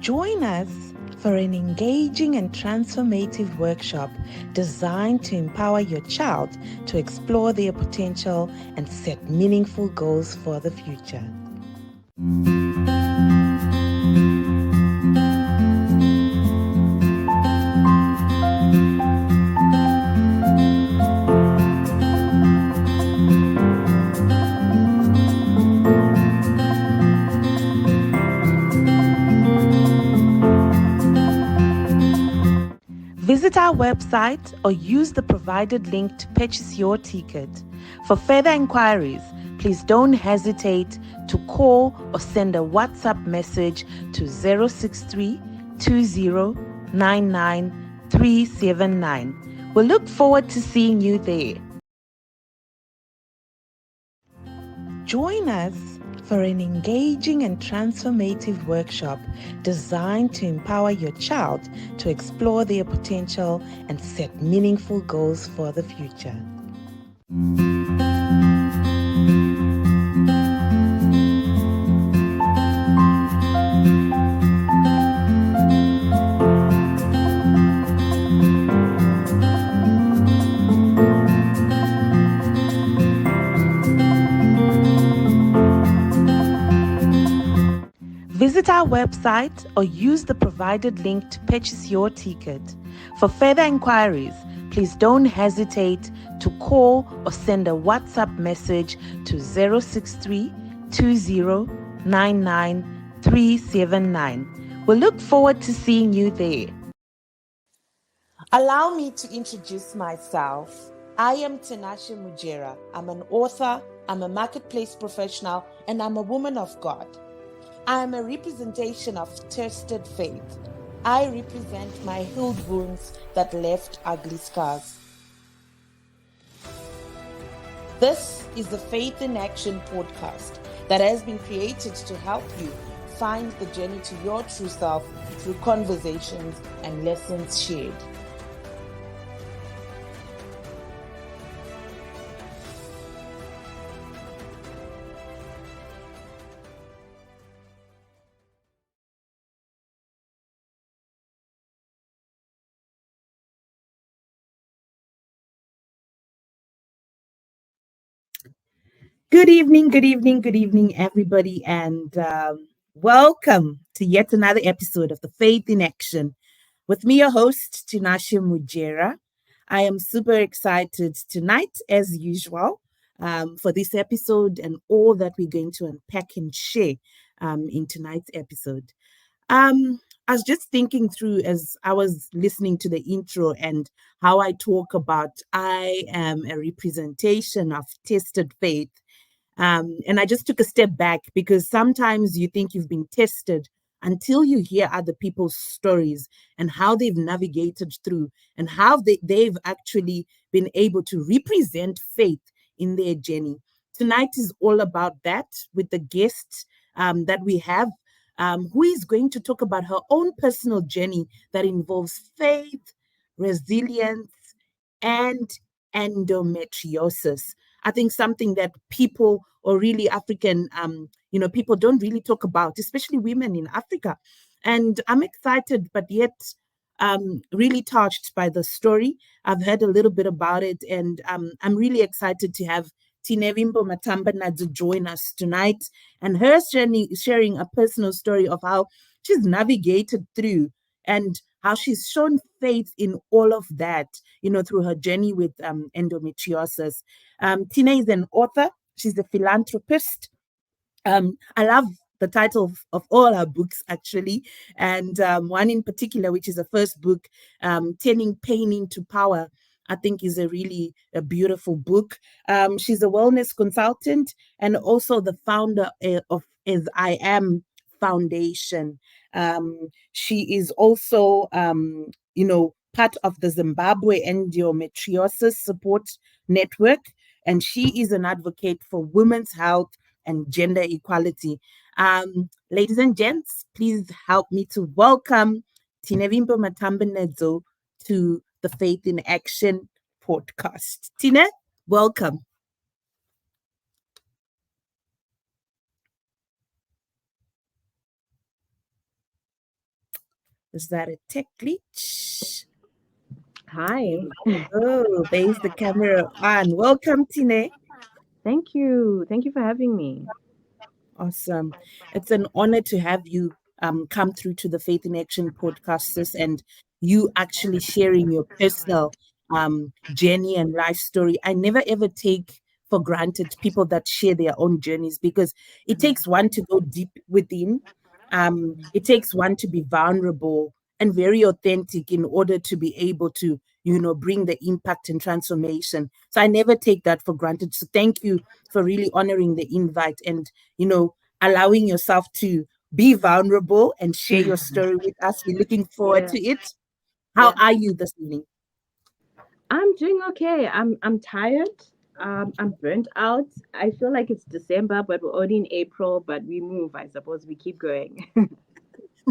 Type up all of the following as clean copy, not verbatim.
Join us for an engaging and transformative workshop designed to empower your child to explore their potential and set meaningful goals for the future. Visit our website or use the provided link to purchase your ticket. For further inquiries, please don't hesitate to call or send a WhatsApp message to 063 2099 379. We look forward to seeing you there. Join us for an engaging and transformative workshop designed to empower your child to explore their potential and set meaningful goals for the future. Visit our website or use the provided link to purchase your ticket. For further inquiries, please don't hesitate to call or send a WhatsApp message to 063 2099 379. We look forward to seeing you there. Allow me to introduce myself. I am Tinashe Mujera. I'm an author, I'm a marketplace professional, and I'm a woman of God. I am a representation of tested faith. I represent my healed wounds that left ugly scars. This is the Faith in Action podcast that has been created to help you find the journey to your true self through conversations and lessons shared. Good evening, everybody, and welcome to yet another episode of the Faith in Action. With me, your host, Tinashe Mujera. I am super excited tonight, as usual, for this episode and all that we're going to unpack and share in tonight's episode. I was just thinking through as I was listening to the intro and how I talk about I am a representation of tested faith. And I just took a step back because sometimes you think you've been tested until you hear other people's stories and how they've navigated through and how they've actually been able to represent faith in their journey. Tonight is all about that with the guest that we have, who is going to talk about her own personal journey that involves faith, resilience, and endometriosis. I think something that people or really African, people don't really talk about, especially women in Africa. And I'm excited, but yet really touched by the story. I've heard a little bit about it, and I'm really excited to have Tinevimbo Matambanadzo join us tonight, and her sharing a personal story of how she's navigated through and how she's shown faith in all of that, through her journey with endometriosis. Tina is an author. She's a philanthropist. I love the title of all her books, actually. And one in particular, which is the first book, Turning Pain into Power, I think is a beautiful book. She's a wellness consultant and also the founder of As I Am Foundation. She is also, part of the Zimbabwe Endometriosis Support Network, and she is an advocate for women's health and gender equality. Ladies and gents, please help me to welcome Tinevimbo Matambanadzo to the Faith in Action podcast. Tina, welcome. Is that a tech glitch? There Hi. we go. There's the camera on. Welcome, Tine. Thank you. Thank you for having me. Awesome. It's an honor to have you come through to the Faith in Action podcast, sis, and you actually sharing your personal journey and life story. I never ever take for granted people that share their own journeys because it takes one to go deep within. It takes one to be vulnerable and very authentic in order to be able to, bring the impact and transformation. So I never take that for granted. So thank you for really honoring the invite and allowing yourself to be vulnerable and share your story with us. We're looking forward Yeah. to it. How Yeah. are you this evening? I'm doing okay. I'm tired. I'm burnt out. I feel like it's December, but we're already in April, but we move, I suppose. We keep going.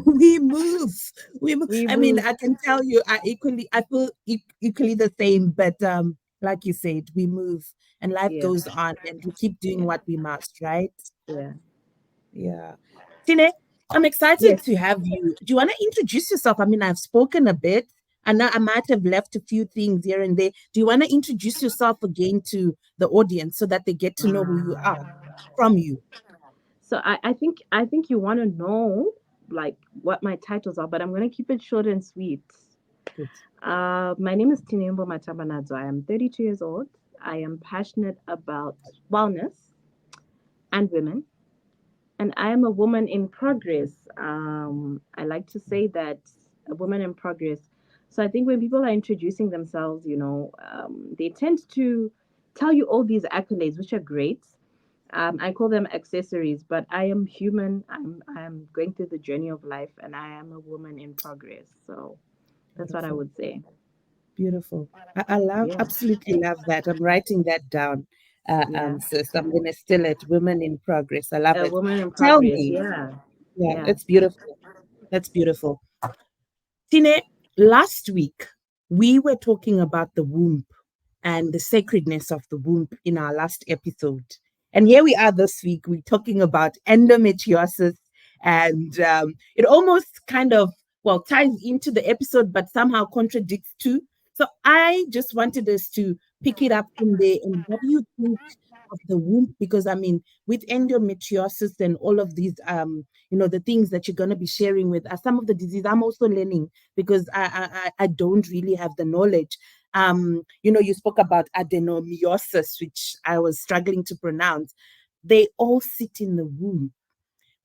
We move. We move. We I mean, move. I can tell you, I feel equally the same, but like you said, we move and life Yeah. goes on and we keep doing Yeah. what we must, right? Yeah. Yeah. Tine, I'm excited Yes. to have you. Do you want to introduce yourself? I mean, I've spoken a bit. And now I might have left a few things here and there. Do you want to introduce yourself again to the audience so that they get to know who you are from you? So I think you want to know like what my titles are, but I'm gonna keep it short and sweet. Good. My name is Tinevimbo Matambanadzo. I am 32 years old. I am passionate about wellness and women, and I am a woman in progress. I like to say that a woman in progress. So I think when people are introducing themselves, they tend to tell you all these accolades, which are great. I call them accessories, but I am human. I'm going through the journey of life, and I am a woman in progress. So that's what I Beautiful. would say. Beautiful. I love, Yeah, absolutely love that. I'm writing that down, yeah. sis. I'm going to still it. Women in progress. I love A it. woman in Tell progress. me. Yeah, Yeah, yeah. it's beautiful. That's beautiful. Tine, last week we were talking about the womb and the sacredness of the womb in our last episode. And here we are this week, we're talking about endometriosis. And it almost kind of, well, ties into the episode, but somehow contradicts too. So I just wanted us to pick it up from there. And what do you think of the womb? Because I mean, with endometriosis and all of these, the things that you're going to be sharing with us, some of the disease I'm also learning because I don't really have the knowledge. You spoke about adenomyosis, which I was struggling to pronounce. They all sit in the womb.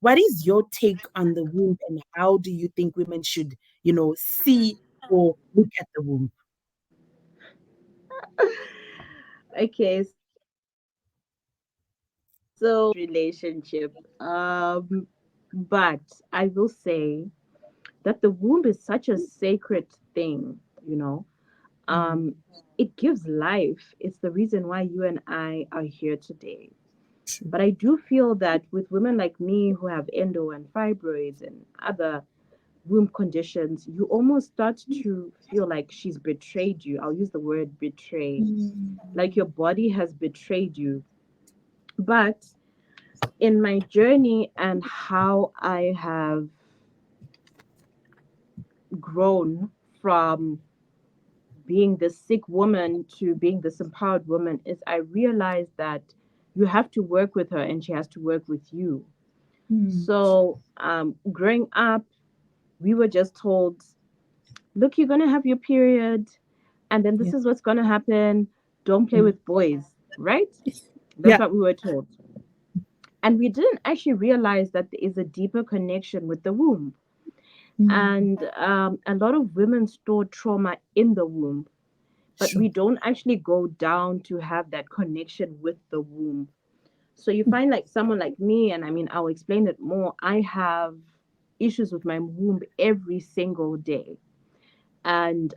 What is your take on the womb, and how do you think women should, see or look at the womb? Okay, so relationship. But I will say that the womb is such a sacred thing, you know. Mm, Um, it gives life. It's the reason why you and I are here today. true. But I do feel that with women like me who have endo and fibroids and other womb conditions, you almost start to feel like she's betrayed you. I'll use the word betray. Like Mm, your body has betrayed you. But in my journey and how I have grown from being this sick woman to being this empowered woman is I realized that you have to work with her and she has to work with you. mm, So, growing up, we were just told, look, you're going to have your period, and then yeah. this is what's going to happen. Don't play Mm, with boys, right? That's yeah. what we were told. And we didn't actually realize that there is a deeper connection with the womb. Mm, And a lot of women store trauma in the womb, but we sure. don't actually go down to have that connection with the womb. So you Mm, find like someone like me, and I mean, I'll explain it more. I have issues with my womb every single day. And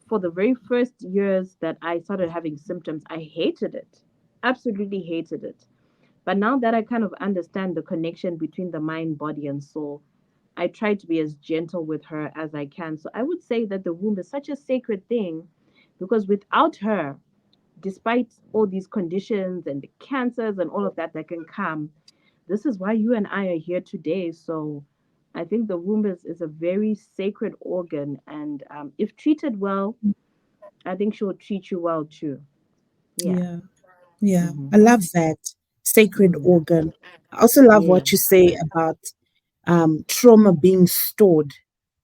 for the very first years that I started having symptoms, I hated it, absolutely hated it. But now that I kind of understand the connection between the mind, body, and soul, I try to be as gentle with her as I can. So I would say that the womb is such a sacred thing because without her, despite all these conditions and the cancers and all of that that can come, this is why you and I are here today. So I think the womb is a very sacred organ, and if treated well, I think she'll treat you well too. Yeah. Yeah. Yeah. Mm-hmm. I love that. Sacred Mm. organ. I also love Yeah. what you say about trauma being stored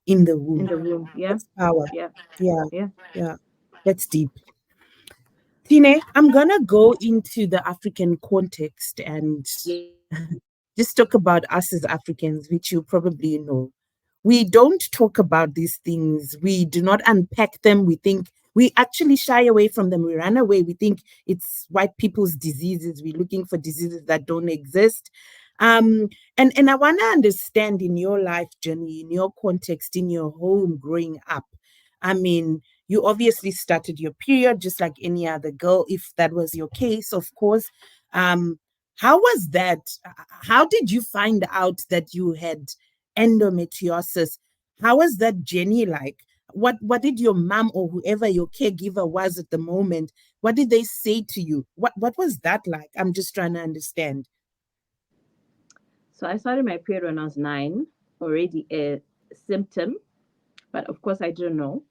in the In womb. the womb. Yeah. That's power. Yeah. Yeah. Yeah. Yeah. That's deep. Tine, I'm gonna go into the African context and Yeah. just talk about us as Africans, which you probably know. We don't talk about these things. We do not unpack them. We think we actually shy away from them. We run away. We think it's white people's diseases. We're looking for diseases that don't exist. Um, and I want to understand in your life journey, in your context, in your home growing up. I mean, you obviously started your period just like any other girl, if that was your case, of course. Um, how was that? How did you find out that you had endometriosis? How was that journey like? What did your mom or whoever your caregiver was at the moment? What did they say to you? What was that like? I'm just trying to understand. So I started my period when I was 9, already a symptom, but of course I didn't know.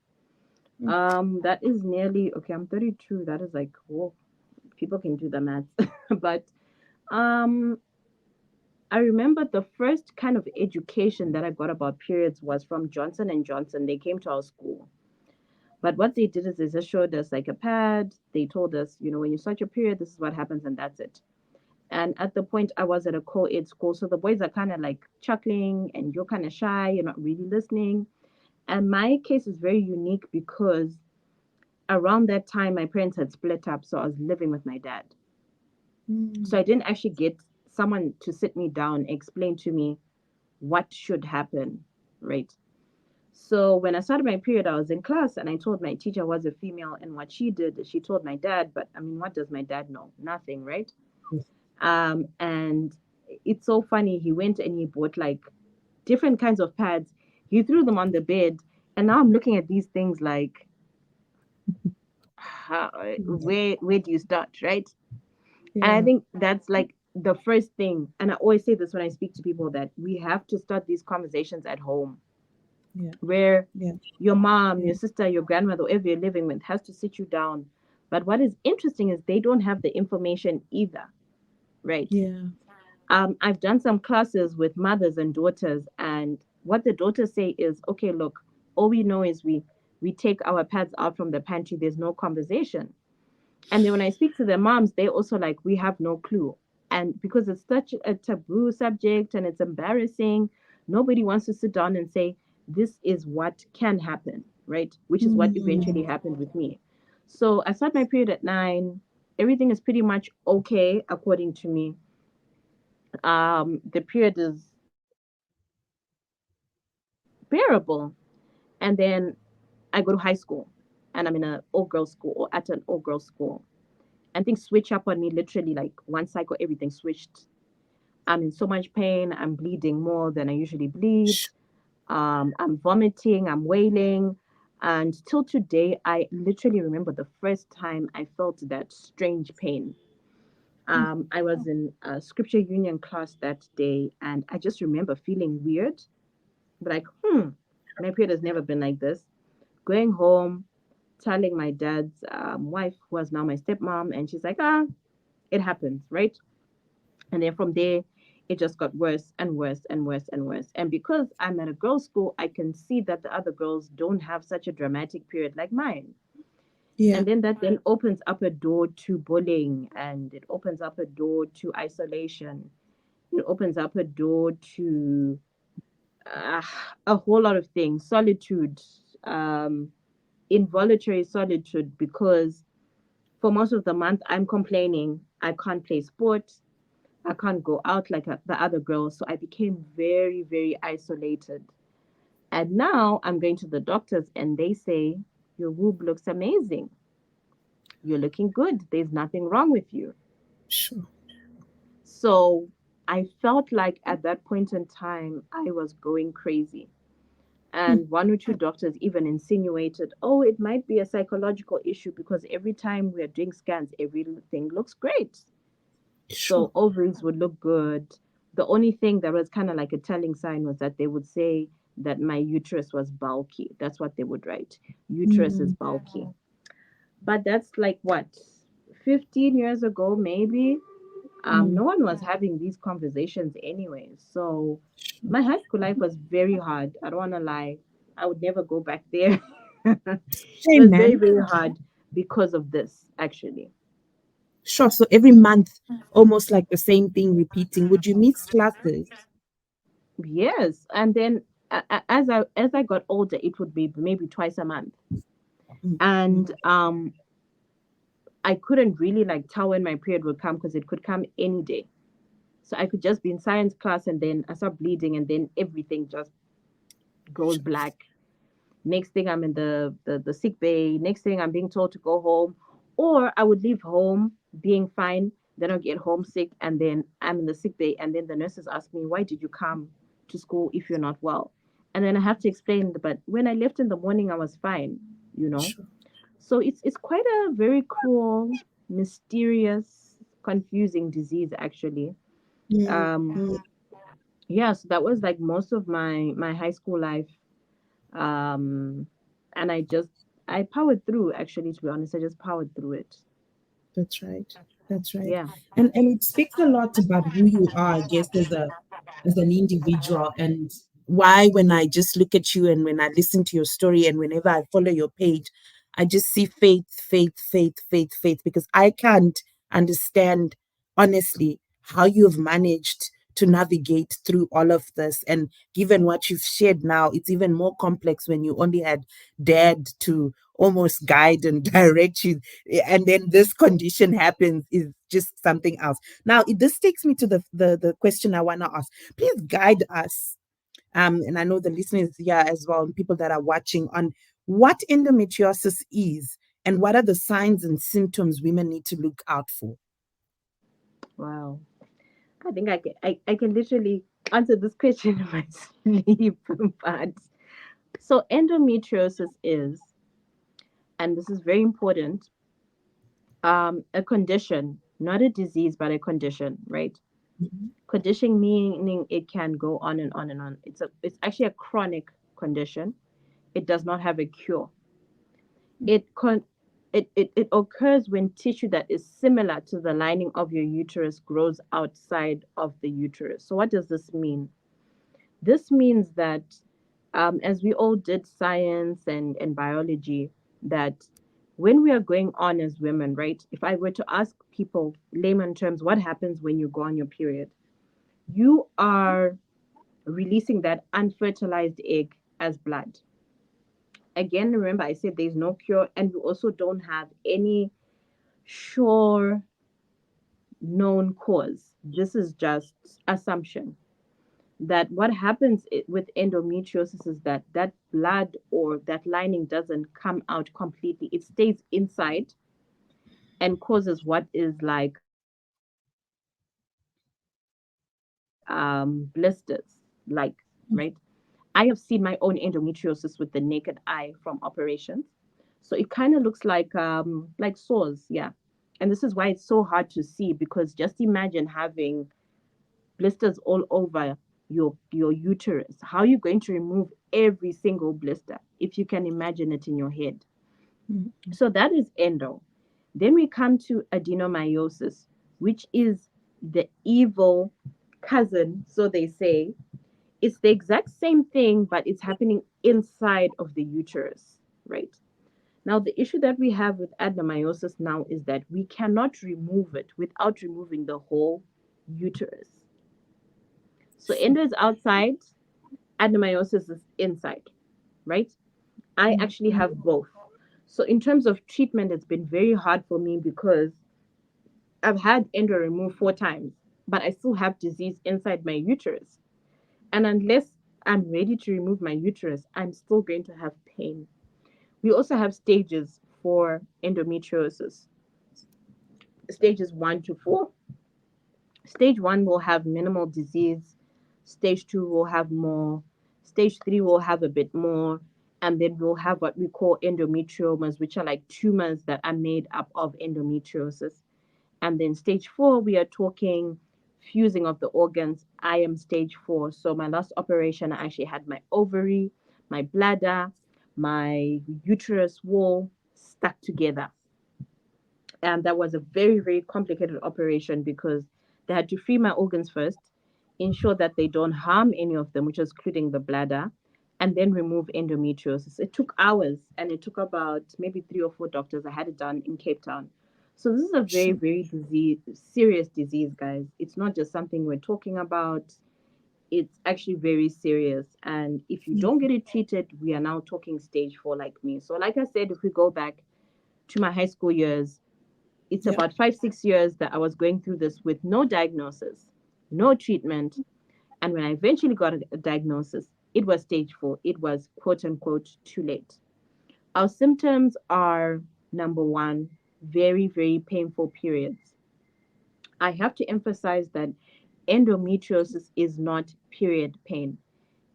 That is nearly okay. I'm 32. That is like, whoa, people can do the math. But um, I remember the first kind of education that I got about periods was from Johnson and Johnson. They came to our school. But what they did is they just showed us like a pad. They told us, when you start your period, this is what happens, and that's it. And at the point, I was at a co-ed school, so the boys are kind of like chuckling, and you're kind of shy. You're not really listening. And my case is very unique because around that time, my parents had split up, so I was living with my dad. So Mm, I didn't actually get someone to sit me down, explain to me what should happen, right? So when I started my period, I was in class and I told my teacher I was a female, and what she did is she told my dad, but I mean, what does my dad know? Nothing, right? And it's so funny. He went and he bought like different kinds of pads. He threw them on the bed, and now I'm looking at these things like, how, yeah, where do you start, right? And I yeah, think that's like the first thing. And I always say this when I speak to people, that we have to start these conversations at home, yeah, where yeah, your mom, yeah, your sister, your grandmother, whoever you're living with, has to sit you down. But what is interesting is they don't have the information either, right? yeah. I've done some classes with mothers and daughters, and what the daughters say is, okay, look, all we know is we take our pads out from the pantry. There's no conversation. And then when I speak to their moms, they also like, we have no clue. And because it's such a taboo subject and it's embarrassing, nobody wants to sit down and say, this is what can happen, right? Which is what eventually Mm, happened with me. So I start my period at 9. Everything is pretty much okay according to me. The period is bearable. And then I go to high school and I'm in an all girls school or at an all girls school. And things switch up on me literally like one cycle, everything switched. I'm in so much pain. I'm bleeding more than I usually bleed. sh- I'm vomiting. I'm wailing. And till today, I literally remember the first time I felt that strange pain. I was in a scripture union class that day, and I just remember feeling weird, like, my period has never been like this. Going home, telling my dad's wife, who was now my stepmom, and she's like, it happens, right? And then from there, it just got worse and worse and worse and worse. And because I'm at a girls' school, I can see that the other girls don't have such a dramatic period like mine. yeah, And then that then opens up a door to bullying, and it opens up a door to isolation. It opens up a door to uh, a whole lot of things, solitude, um, involuntary solitude, because for most of the month, I'm complaining I can't play sports. I can't go out like the other girls. So I became very, very isolated. And now I'm going to the doctors and they say, your boob looks amazing. You're looking good. There's nothing wrong with you. sure. So I felt like at that point in time, I was going crazy. Mm, And one or two doctors even insinuated, oh, it might be a psychological issue because every time we're doing scans, everything looks great. sure. So ovaries would look good, The only thing that was kind of like a telling sign was that they would say that my uterus was bulky. That's what they would write. Uterus is Mm, bulky. But that's like what, 15 years ago, maybe? mm. No one was having these conversations anyway. So my high school life was very hard. I don't want to lie. I would never go back there. It Shame, was very, man. very hard because of this, actually. Sure. So every month, almost like the same thing repeating. Would you miss classes? Yes. And then as I got older, it would be maybe twice a month. Mm, mm. And I couldn't really like tell when my period would come because it could come any day. So I could just be in science class and then I start bleeding and then everything just goes Shucks. black. Next thing I'm in the sick bay. Next thing I'm being told to go home. Or I would leave home being fine. Then I'll get homesick and then I'm in the sick bay. And then the nurses ask me, why did you come to school if you're not well? And then I have to explain, but when I left in the morning, I was fine, you know? Sure. So it's quite a very cruel, mysterious, confusing disease, actually. Mm, Um, mm. yeah, so that was like most of my high school life. um and I powered through, actually, to be honest. I just powered through it. That's right. That's right. Yeah. And it speaks a lot about who you are, I guess, as an individual, and why when I just look at you and when I listen to your story and whenever I follow your page, I just see faith, faith, faith, faith, faith, because I can't understand honestly how you've managed to navigate through all of this. And given what you've shared now, it's even more complex when you only had dad to almost guide and direct you, and then this condition happens, is just something else. Now this takes me to the question I want to ask. Please guide us, and I know the listeners here as well, and people that are watching, on what endometriosis is and what are the signs and symptoms women need to look out for. Wow. I think I can literally answer this question in my sleep. But so endometriosis is, and this is very important, a condition, not a disease, but a condition, right? Mhm. Condition meaning it can go on and on and on. It's actually a chronic condition. It does not have a cure. It con it occurs when tissue that is similar to the lining of your uterus grows outside of the uterus. So what does this mean? This means that, as we all did science and biology, that when we are going on as women, right? If I were to ask people, layman terms, what happens when you go on your period? You are releasing that unfertilized egg as blood. Again, remember I said there's no cure, and we also don't have any sure known cause. This is just assumption that what happens with endometriosis is that that blood or that lining doesn't come out completely. It stays inside and causes what is like blisters, like, right? I have seen my own endometriosis with the naked eye from operations. So it kind of looks like sores, yeah. And this is why it's so hard to see, because just imagine having blisters all over your uterus. How are you going to remove every single blister if you can imagine it in your head? Mhm. So that is endo. Then we come to adenomyosis, which is the evil cousin, so they say. It's the exact same thing, but it's happening inside of the uterus, right? Now, the issue that we have with adenomyosis now is that we cannot remove it without removing the whole uterus. So Sure. endo is outside, adenomyosis is inside, right? I Mm, actually mm. have both. So in terms of treatment, it's been very hard for me because I've had endo removed 4 times, but I still have disease inside my uterus. And unless I'm ready to remove my uterus, I'm still going to have pain. We also have stages for endometriosis, stages 1 to 4. Stage 1 will have minimal disease, stage 2 will have more, stage 3 will have a bit more, and then we'll have what we call endometriomas, which are like tumors that are made up of endometriosis. And then stage 4, we are talking fusing of the organs, I am stage 4. So my last operation, I actually had my ovary, my bladder, my uterus wall stuck together. And that was a very, very complicated operation because they had to free my organs first, ensure that they don't harm any of them, which is including the bladder, and then remove endometriosis. It took hours, and it took about maybe 3 or 4 doctors. I had it done in Cape Town. So this is a very, Sure. very serious disease, guys. It's not just something we're talking about. It's actually very serious. And if you Yeah. don't get it treated, we are now talking stage 4 like me. So like I said, if we go back to my high school years, it's Yeah. about 5, 6 years that I was going through this with no diagnosis, no treatment. And when I eventually got a diagnosis, it was stage 4. It was quote unquote too late. Our symptoms are number one, very, very painful periods. I have to emphasize that endometriosis is not period pain.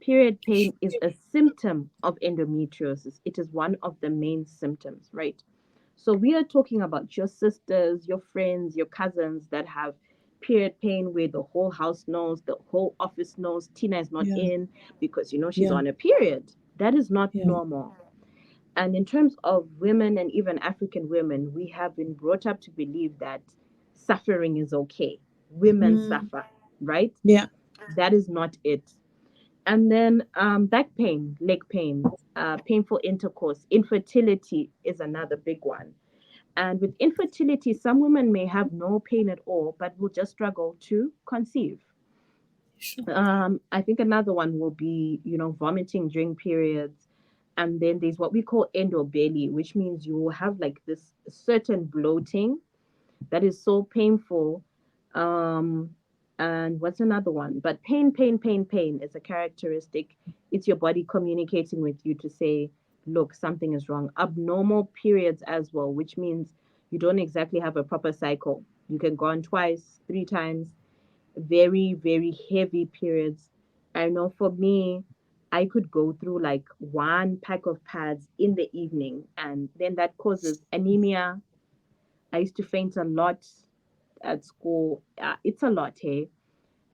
Period pain is a symptom of endometriosis. It is one of the main symptoms, right? So we are talking about your sisters, your friends, your cousins that have period pain where the whole house knows, the whole office knows Tina is not Yeah. in because she's Yeah. on a period. That is not Yeah. normal. And in terms of women and even African women, we have been brought up to believe that suffering is okay. Women Mm, suffer, right? yeah. That is not it. And then back pain, leg pain, painful intercourse, infertility is another big one. And with infertility, some women may have no pain at all, but will just struggle to conceive. Sure. I think another one will be, vomiting during periods. And then there's what we call endobelly, which means you will have like this certain bloating that is so painful. Um, and what's another one? But pain is a characteristic. It's your body communicating with you to say, look, something is wrong. Abnormal periods as well, which means you don't exactly have a proper cycle. You can go on twice, 3 times. Very, very heavy periods. I know for me, I could go through like one pack of pads in the evening, and then that causes anemia. I used to faint a lot at school. It's a lot, hey.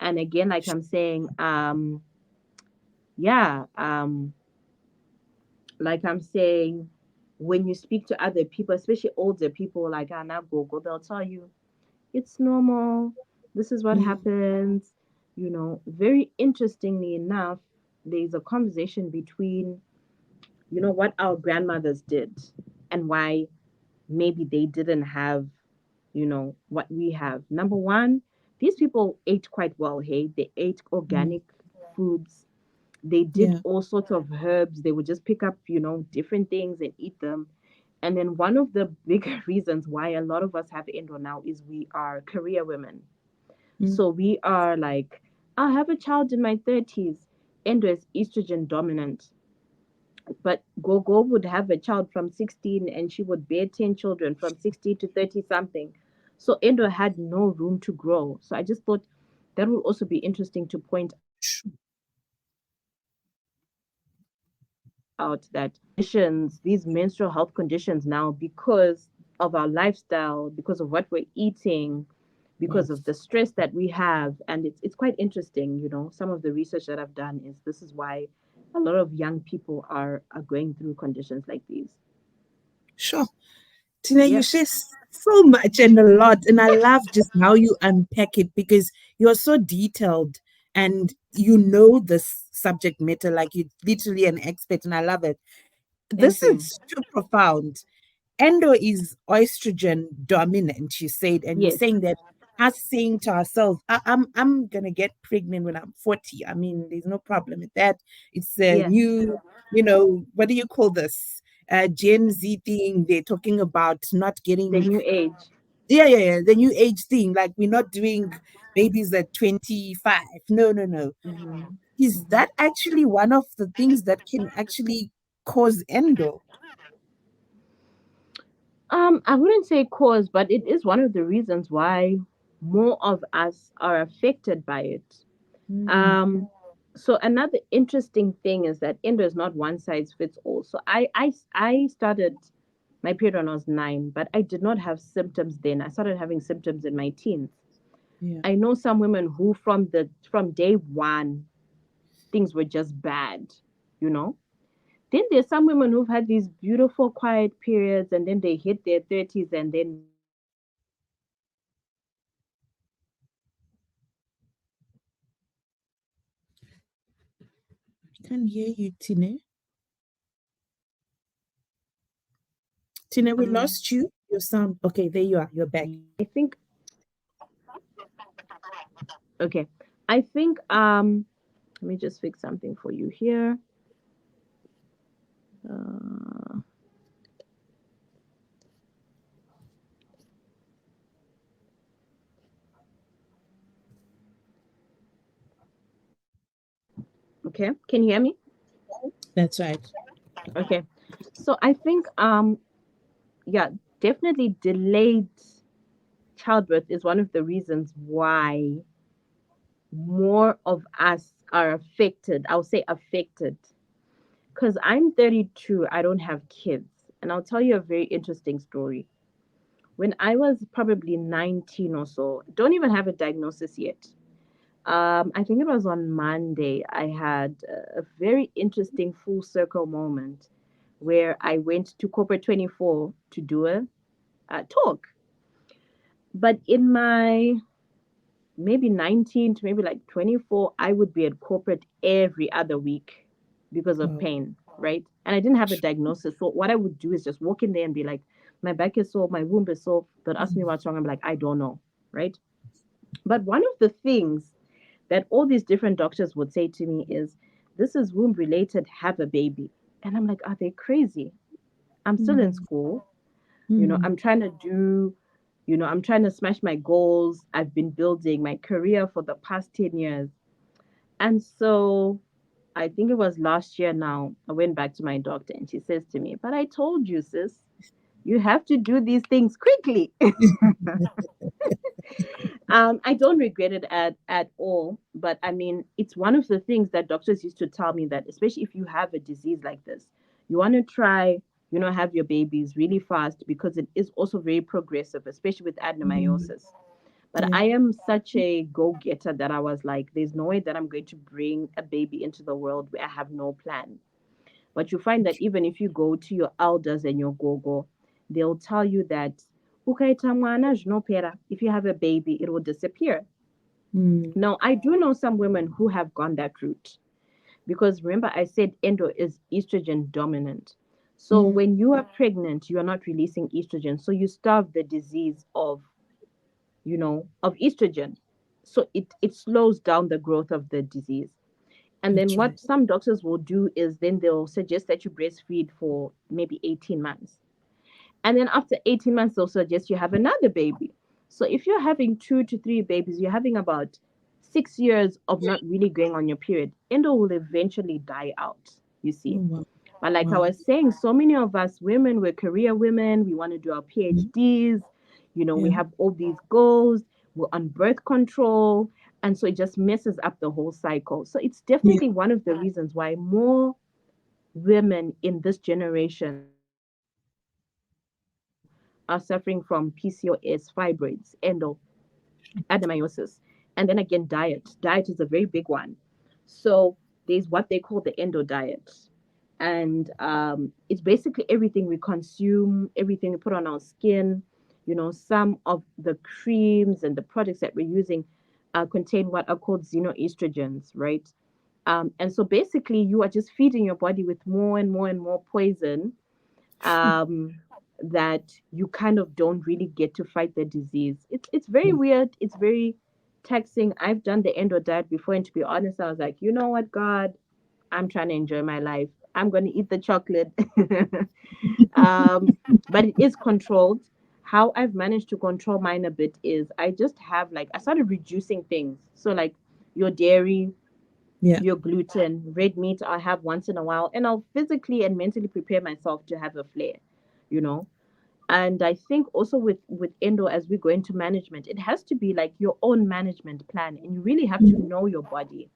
And again, like I'm saying, yeah, like I'm saying, when you speak to other people, especially older people, like Anna Gogo, they'll tell you it's normal. This is what Mm, happens. Very interestingly enough, there's a conversation between, what our grandmothers did and why maybe they didn't have, what we have. Number one, these people ate quite well, hey. They ate mm, organic foods. They did yeah. all sorts of herbs. They would just pick up, different things and eat them. And then one of the bigger reasons why a lot of us have endo now is we are career women. Mm, So we are like, I'll have a child in my 30s. Endo is estrogen dominant. But Gogo would have a child from 16 and she would bear 10 children from 60 to 30 something. So Endo had no room to grow. So I just thought that would also be interesting to point sure. out that conditions, these menstrual health conditions now, because of our lifestyle, because of what we're eating, because of the stress that we have. And it's quite interesting, some of the research that I've done is this is why a lot of young people are going through conditions like these. Sure. Tina, you Yep. share so much and a lot. And I love just how you unpack it because you're so detailed and you know this subject matter like you're literally an expert. And I love it. This Thank you. is too profound. Endo is estrogen dominant, you said, and you're Yes. saying that us saying to ourselves, I'm gonna get pregnant when I'm 40. I mean, there's no problem with that. It's a Yeah. new, what do you call this? Gen Z thing. They're talking about not The getting, new age. yeah, the new age thing. Like we're not doing babies at 25. No, no, no. Hmm. Is Hmm. that actually one of the things that can actually cause endo? I wouldn't say cause, but it is one of the reasons why more of us are affected by it. Mm, Um, so another interesting thing is that endo is not one size fits all. So I started my period when I was 9, but I did not have symptoms then. I started having symptoms in my teens. Yeah. I know some women who from day one things were just bad, you know. Then there's some women who've had these beautiful quiet periods, and then they hit their 30s, and then I can't hear you, Tine. Tina, we lost you. Your sound. Okay, there you are. You're back. I think okay. I think let me just fix something for you here. Uh, okay, can you hear me? That's right. Okay. So I think yeah, definitely delayed childbirth is one of the reasons why more of us are affected. I'll say affected because I'm 32, I don't have kids. And I'll tell you a very interesting story. When I was probably 19 or so, don't even have a diagnosis yet. I think it was on Monday, I had a very interesting full circle moment where I went to Corporate 24 to do a talk. But in my maybe 19 to maybe like 24, I would be at corporate every other week because of Wow. pain, right? And I didn't have a diagnosis. So what I would do is just walk in there and be like, my back is sore, my womb is sore. They'd ask me what's wrong. I'm like, I don't know, right? But one of the things that all these different doctors would say to me is, this is womb related, have a baby. And I'm like, are they crazy? I'm still in Mm, school. mm, I'm trying to do, I'm trying to smash my goals. I've been building my career for the past 10 years. And so I think it was last year now, I went back to my doctor and she says to me, but I told you, sis, you have to do these things quickly. I don't regret it at all, but I mean, it's one of the things that doctors used to tell me that, especially if you have a disease like this, you want to try, have your babies really fast because it is also very progressive, especially with mm. adenomyosis. But Yeah. I am such a go getter that I was like, there's no way that I'm going to bring a baby into the world where I have no plan. But you find that even if you go to your elders and your gogo, they'll tell you that "Ukaita mwana zvinopera." If you have a baby, it will disappear. Mm, Now, I do know some women who have gone that route because remember, I said endo is estrogen dominant. So mm, when you are pregnant, you are not releasing estrogen. So you starve the disease of estrogen. So it slows down the growth of the disease. And then that's right. what some doctors will do is then they'll suggest that you breastfeed for maybe 18 months. And then after 18 months, they'll suggest you have another baby. So if you're having 2 to 3 babies, you're having about 6 years of not really going on your period. Endo will eventually die out, you Oh, see. wow. But like I Wow. was saying, so many of us women, we're career women, we want to do our Mm, PhDs, we yeah. have all these goals, we're on birth control. And so it just messes up the whole cycle. So it's Yeah. definitely one of the reasons why more women in this generation are suffering from PCOS, fibroids, adenomyosis. And then again, diet. Diet is a very big one. So there's what they call the endo diet. And it's basically everything we consume, everything we put on our skin. Some of the creams and the products that we're using contain what are called xenoestrogens, right? And so basically, you are just feeding your body with more and more and more poison um, that you kind of don't really get to fight the disease. It's very Yeah. weird. It's very taxing. I've done the endo diet before, and to be honest, I was like, you know what, God, I'm trying to enjoy my life. I'm going to eat the chocolate. um, but it is controlled. How I've managed to control mine a bit is I just have like I started reducing things. So like your dairy, Yeah. your gluten, red meat I have once in a while, and I'll physically and mentally prepare myself to have a flare, you know. And I think also with endo, as we go into management, it has to be like your own management plan, and you really have to Mm, know your body.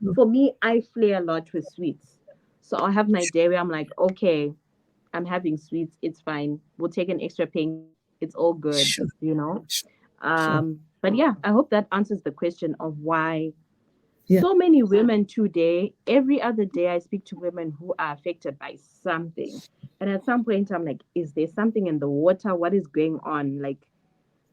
sure. For me, I flare a lot with sweets, so I'll have my dairy. I'm like, okay, I'm having sweets, it's fine. We'll take an extra pinch, it's all good, Sure. you know. Sure. Sure. But yeah, I hope that answers the question of why Yeah. so many women today, every other day, I speak to women who are affected by something. And at some point, I'm like, is there something in the water? What is going on? Like,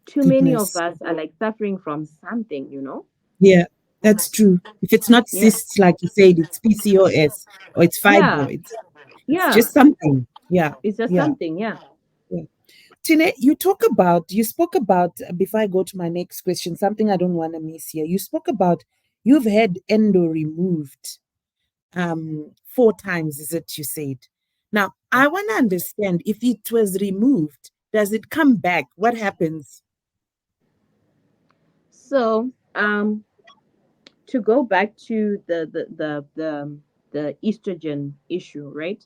too many of Goodness. us are like suffering from something, you know? Yeah, that's true. If it's not Yeah. cysts, like you said, it's PCOS or it's Yeah. fibroids. It's Yeah. just something. Yeah. It's just Yeah. something. Yeah. Yeah. Tine, you spoke about, before I go to my next question, something I don't want to miss here. You spoke about you've had endo removed 4 times, is it you said? Now, I want to understand, if it was removed, does it come back? What happens? So, to go back to the estrogen issue, right?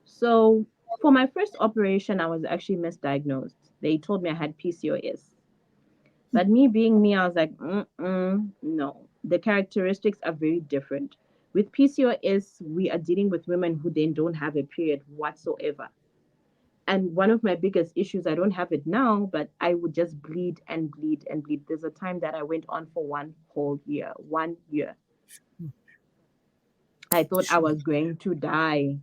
So, for my first operation, I was actually misdiagnosed. They told me I had PCOS. But me being me, I was like, no. The characteristics are very different. With PCOS, we are dealing with women who then don't have a period whatsoever. And one of my biggest issues, I don't have it now, but I would just bleed and bleed and bleed. There's a time that I went on for 1 whole year, 1 year. I thought I Sure. was going to die.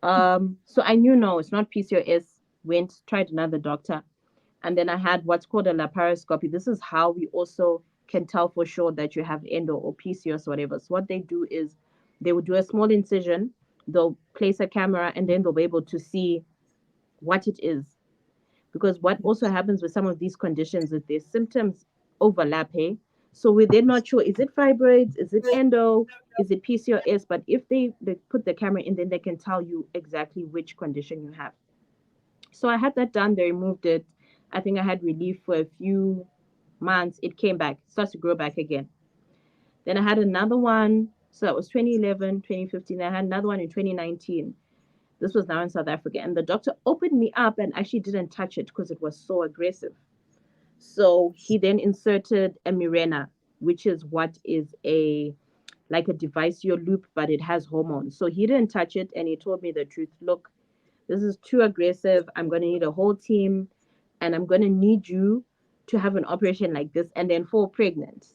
So I knew no, it's not PCOS. Went, tried another doctor, and then I had what's called a laparoscopy. This is how we also can tell for sure that you have endo or PCOS or whatever. So what they do is they will do a small incision, they'll place a camera, and then they'll be able to see what it is. Because what also happens with some of these conditions is their symptoms overlap, hey? So we're then not sure, is it fibroids, is it endo, is it PCOS? But if they put the camera in, then they can tell you exactly which condition you have. So I had that done. They removed it. I think I had relief for a few months. It came back, starts to grow back again. Then I had another one. So that was 2011, 2015. I had another one in 2019. This was now in South Africa. And the doctor opened me up and actually didn't touch it because it was so aggressive. So he then inserted a Mirena, which is what is a like a device your loop, but it has hormones. So he didn't touch it and he told me the truth. Look, this is too aggressive. I'm going to need a whole team and I'm going to need you to have an operation like this and then fall pregnant.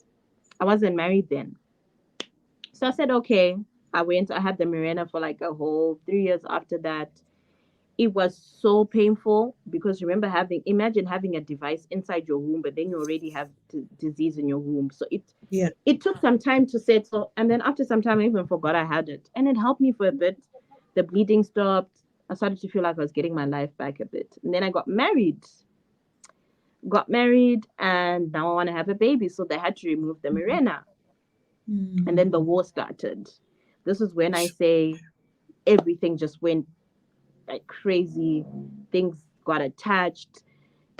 I wasn't married then. So I said, okay. I went, I had the Mirena for like a whole 3 years after that. It was so painful because remember imagine having a device inside your womb, but then you already have disease in your womb. So Yeah. it took some time to settle. And then after some time, I even forgot I had it. And it helped me for a bit. The bleeding stopped. I started to feel like I was getting my life back a bit. And then I got married, and now I want to have a baby. So they had to remove the Mirena. And then the Mm. war started. This is when I say everything just went like crazy. Things got attached.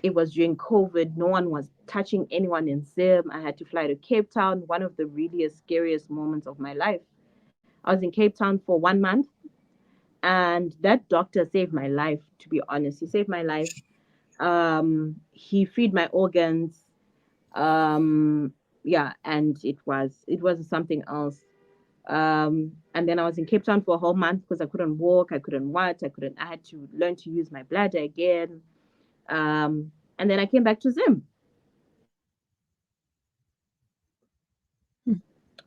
It was during COVID. No one was touching anyone in Zim. I had to fly to Cape Town, one of the really scariest moments of my life. I was in Cape Town for 1 month, and that doctor saved my life, to be honest. He saved my life. He freed my organs. Yeah, and it was something else. And then I was in Cape Town for a whole month because I couldn't walk, I couldn't what, I had to learn to use my bladder again. And then I came back to Zim.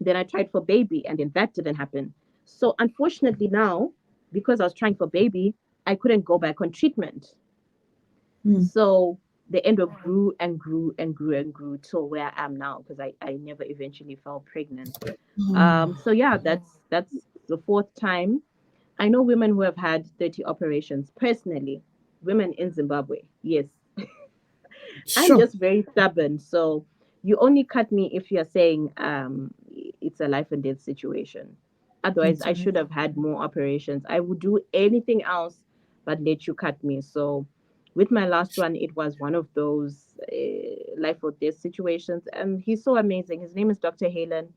Then I tried for baby, and then that didn't happen. So unfortunately now, because I was trying for baby, I couldn't go back on treatment. Mm. So the endo grew and grew and grew and grew till where I am now because I never eventually fell pregnant. Oh, So yeah, that's the fourth time. I know women who have had 30 operations personally, women in Zimbabwe. Yes, I'm sure. just very stubborn. So you only cut me if you're saying it's a life and death situation. Otherwise, That's I right. should have had more operations. I would do anything else but let you cut me. So with my last one, it was one of those life or death situations. And he's so amazing. His name is Dr. Halen.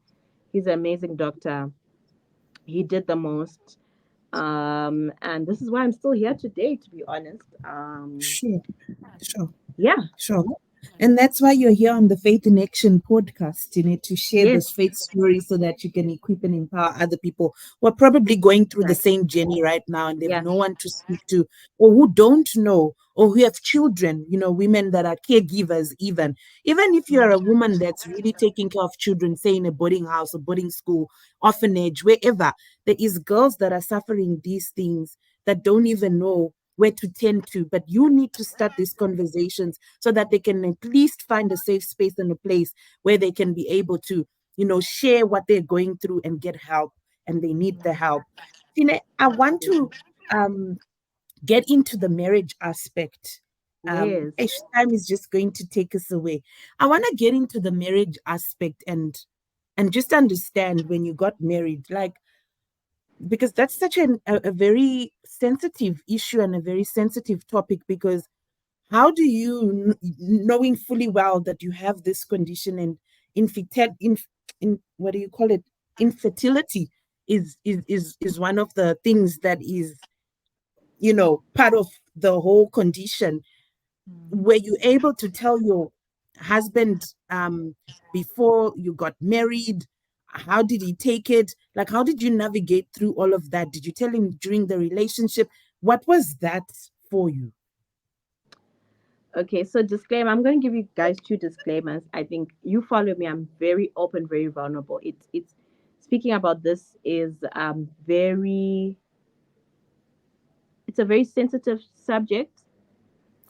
He's an amazing doctor. He did the most. And this is why I'm still here today, to be honest. Sure. Sure. Yeah. Sure. And that's why you're here on the Faith in Action podcast, to share Yes, this faith story so that you can equip and empower other people who are probably going through the exactly. same journey right now and they've Yeah. no one to speak to, or who don't know, or who have children, women that are caregivers, even if you're a woman that's really taking care of children, say in a boarding house, a boarding school, orphanage, wherever, there is girls that are suffering these things that don't even know where to tend to. But you need to start these conversations so that they can at least find a safe space and a place where they can be able to, share what they're going through and get help, and they need the help. I want to um, get into the marriage aspect. Yes. Time is just going to take us away. I want to get into the marriage aspect and just understand when you got married, like, because that's such a very sensitive issue and a very sensitive topic. Because how do you, knowing fully well that you have this condition, and what do you call it, infertility is one of the things that is, part of the whole condition. Were you able to tell your husband before you got married? How did he take it? Like, how did you navigate through all of that? Did you tell him during the relationship? What was that for you? Okay, so disclaimer, I'm going to give you guys two disclaimers. I think you follow me. I'm very open, very vulnerable. It's speaking about this is very it's a very sensitive subject,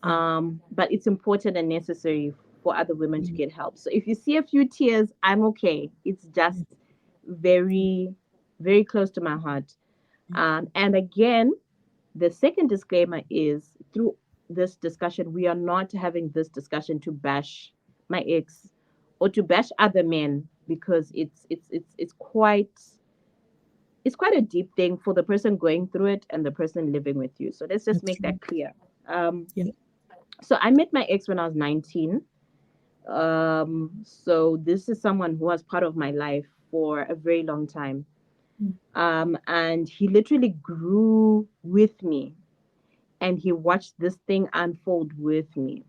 Yeah. but it's important and necessary for other women to get help. So if you see a few tears, I'm okay. It's just very, very close to my heart. And again, the second disclaimer is through this discussion, we are not having this discussion to bash my ex or to bash other men because it's quite a deep thing for the person going through it and the person living with you. So let's just That's make true. that clear. Um, Yeah. so I met my ex when I was 19. So this is someone who was part of my life for a very long time. Mm. And he literally grew with me and he watched this thing unfold with me.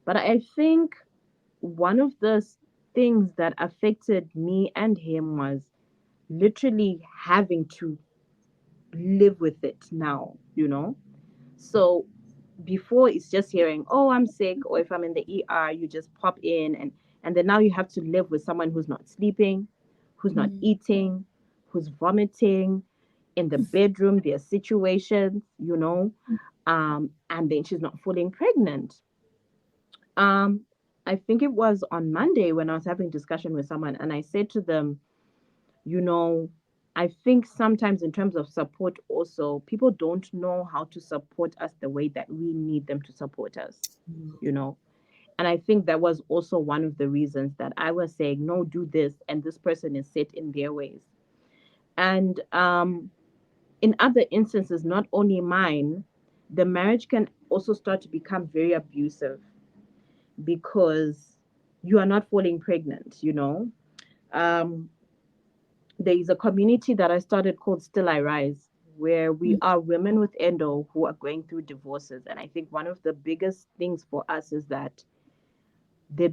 But I think one of the things that affected me and him was literally having to live with it now, you know? So before it's just hearing, oh, I'm sick, or if I'm in the ER, you just pop in and then now you have to live with someone who's not sleeping, who's not Mm. eating, who's vomiting in the bedroom, their situations, you know, and then she's not falling pregnant. Um, I think it was on Monday when I was having discussion with someone, and I said to them, you know, I think sometimes in terms of support, also people don't know how to support us the way that we need them to support us, you know. And I think that was also one of the reasons that I was saying, no, do this, and this person is set in their ways. And in other instances, not only mine, the marriage can also start to become very abusive because you are not falling pregnant, you know. Um, there is a community that I started called Still I Rise, where we Mm. are women with endo who are going through divorces. And I think one of the biggest things for us is that there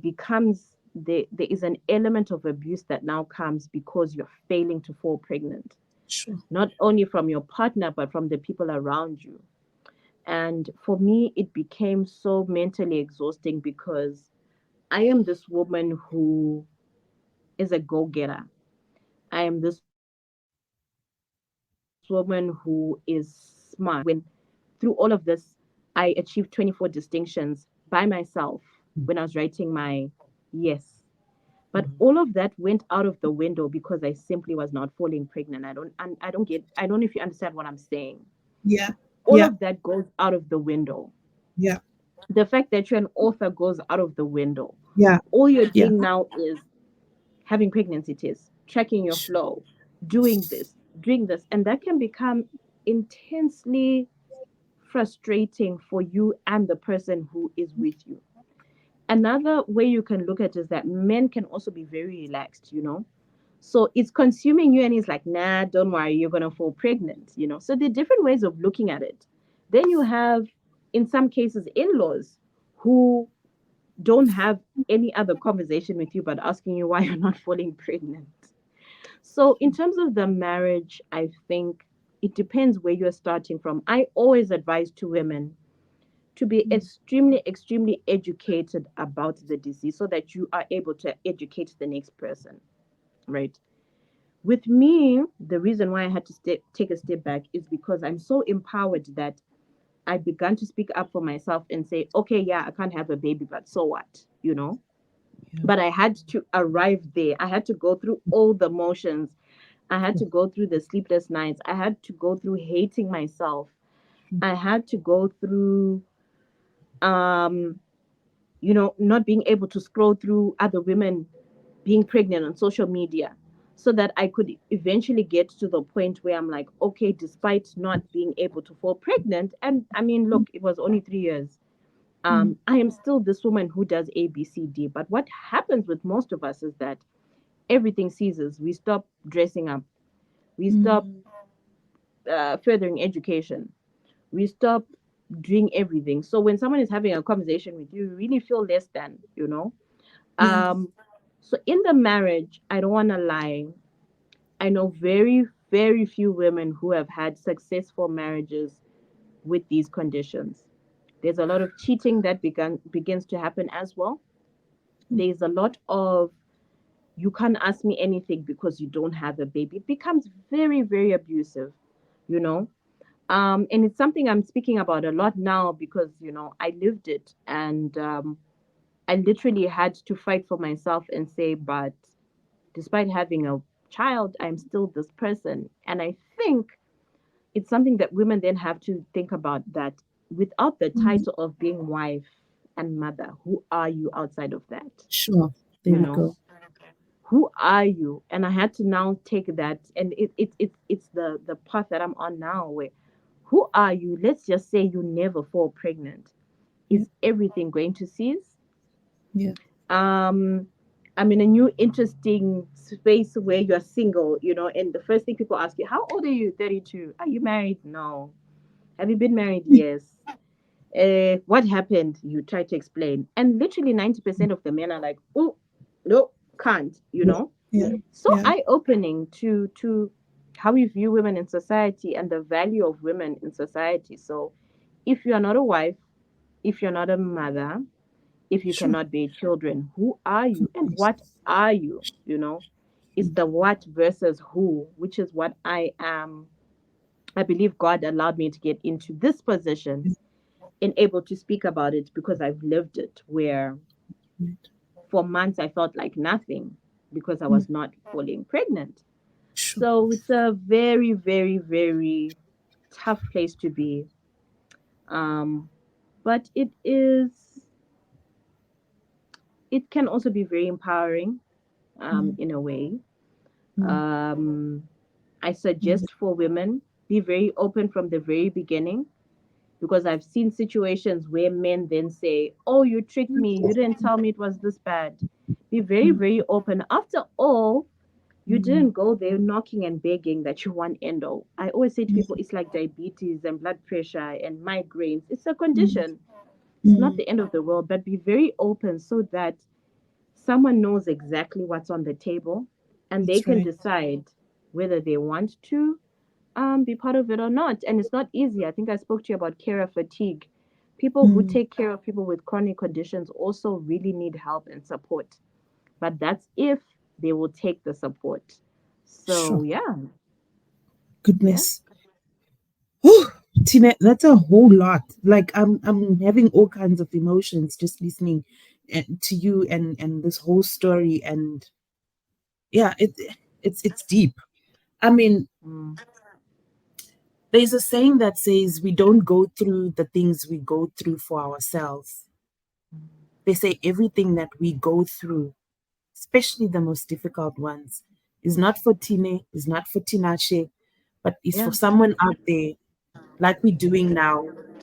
is an element of abuse that now comes because you're failing to fall pregnant, Sure. not only from your partner, but from the people around you. And for me, it became so mentally exhausting because I am this woman who is a go getter. I am this woman who is smart. When through all of this, I achieved 24 distinctions by myself when I was writing my yes. But Mm. all of that went out of the window because I simply was not falling pregnant. I don't know if you understand what I'm saying. Yeah. All Yeah. of that goes out of the window. Yeah. The fact that you're an author goes out of the window. Yeah. All you're Yeah. doing now is having pregnancy tests, tracking your Sure. flow, doing this, doing this. And that can become intensely frustrating for you and the person who is with you. Another way you can look at it is that men can also be very relaxed, you know. So it's consuming you, and he's like, nah, don't worry, you're going to fall pregnant, you know. So there are different ways of looking at it. Then you have, in some cases, in laws who don't have any other conversation with you but asking you why you're not falling pregnant. So, in terms of the marriage, I think it depends where you're starting from. I always advise to women to be extremely, extremely educated about the disease so that you are able to educate the next person, right? With me, the reason why I had to take a step back is because I'm so empowered that I began to speak up for myself and say, okay, yeah, I can't have a baby, but so what, you know? Yeah. But I had to arrive there. I had to go through all the motions. I had to go through the sleepless nights. I had to go through hating myself. I had to go through, um, not being able to scroll through other women being pregnant on social media so that I could eventually get to the point where I'm like, okay, despite not being able to fall pregnant, and I mean, look, it was only 3 years. I am still this woman who does A, B, C, D. But what happens with most of us is that everything ceases. We stop dressing up. We stop furthering education. We stop doing everything. So when someone is having a conversation with you, you really feel less than, you know. Yeah. Um, so in the marriage, I don't want to lie. I know very, very few women who have had successful marriages with these conditions. There's a lot of cheating that begins to happen as well. There's a lot of you can't ask me anything because you don't have a baby. It becomes very, very abusive, you know. And it's something I'm speaking about a lot now because I lived it, and I literally had to fight for myself and say, but despite having a child, I'm still this person. And I think it's something that women then have to think about, that without the title of being wife and mother, who are you outside of that? Sure. There You we know, go. who are you? And I had to now take that, and it's the path that I'm on now, where who are you? Let's just say you never fall pregnant. Yeah. Is everything going to cease? Yeah. um I'm in a new interesting space where you're single, and the first thing people ask you, how old are you? 32. Are you married? No. Have you been married? Yes. What happened? You try to explain, and literally 90% of the men are like, oh, no, can't, Yeah. Yeah. so Yeah. eye-opening to how we view women in society and the value of women in society. So if you're not a wife, if you're not a mother, if you Sure. cannot bear children, who are you and Goodness. what are you? It's the what versus who, which is what I am. I believe God allowed me to get into this position and able to speak about it because I've lived it, where for months I felt like nothing because I was not falling pregnant. Sure. So it's a very, very, very tough place to be. Um, but it can also be very empowering, in a way. Um, I suggest for women, be very open from the very beginning, because I've seen situations where men then say, oh, you tricked me. You didn't tell me it was this bad. Be very, very open. After all, you didn't go there knocking and begging that you want endo. I always say to people, it's like diabetes and blood pressure and migraines. It's a condition. It's not the end of the world, but be very open so that someone knows exactly what's on the table and they That's can right. decide whether they want to be part of it or not. And it's not easy. I think I spoke to you about carer fatigue. People who take care of people with chronic conditions also really need help and support. But that's if they will take the support. So Sure. yeah, yeah. Goodness. Whew, Tina, that's a whole lot. Like I'm having all kinds of emotions just listening to you and this whole story. And yeah, it's deep. I mean, Mm, there's a saying that says we don't go through the things we go through for ourselves. They say everything that we go through, especially the most difficult ones, is not for Tine, is not for Tinashe, but is for yeah. someone out there like we're doing now,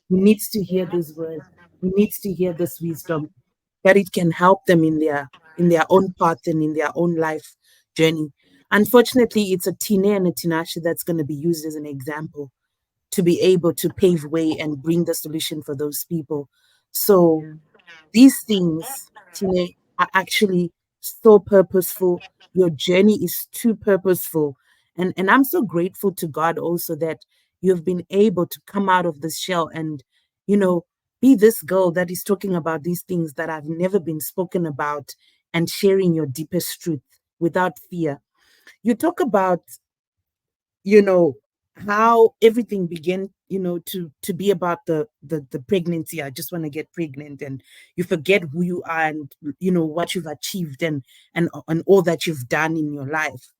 who needs to hear this word, who needs to hear this wisdom, that it can help them in their own path and in their own life journey. Unfortunately, it's a Tine and a Tinashe that's going to be used as an example to be able to pave way and bring the solution for those people. So Yeah. These things, Tine, are actually so purposeful. Your journey is too purposeful. And I'm so grateful to God also that you've been able to come out of this shell and, you know, be this girl that is talking about these things that have never been spoken about and sharing your deepest truth without fear. You talk about, you know, how everything began, to be about the pregnancy. I just want to get pregnant, and you forget who you are and what you've achieved, and all that you've done in your life.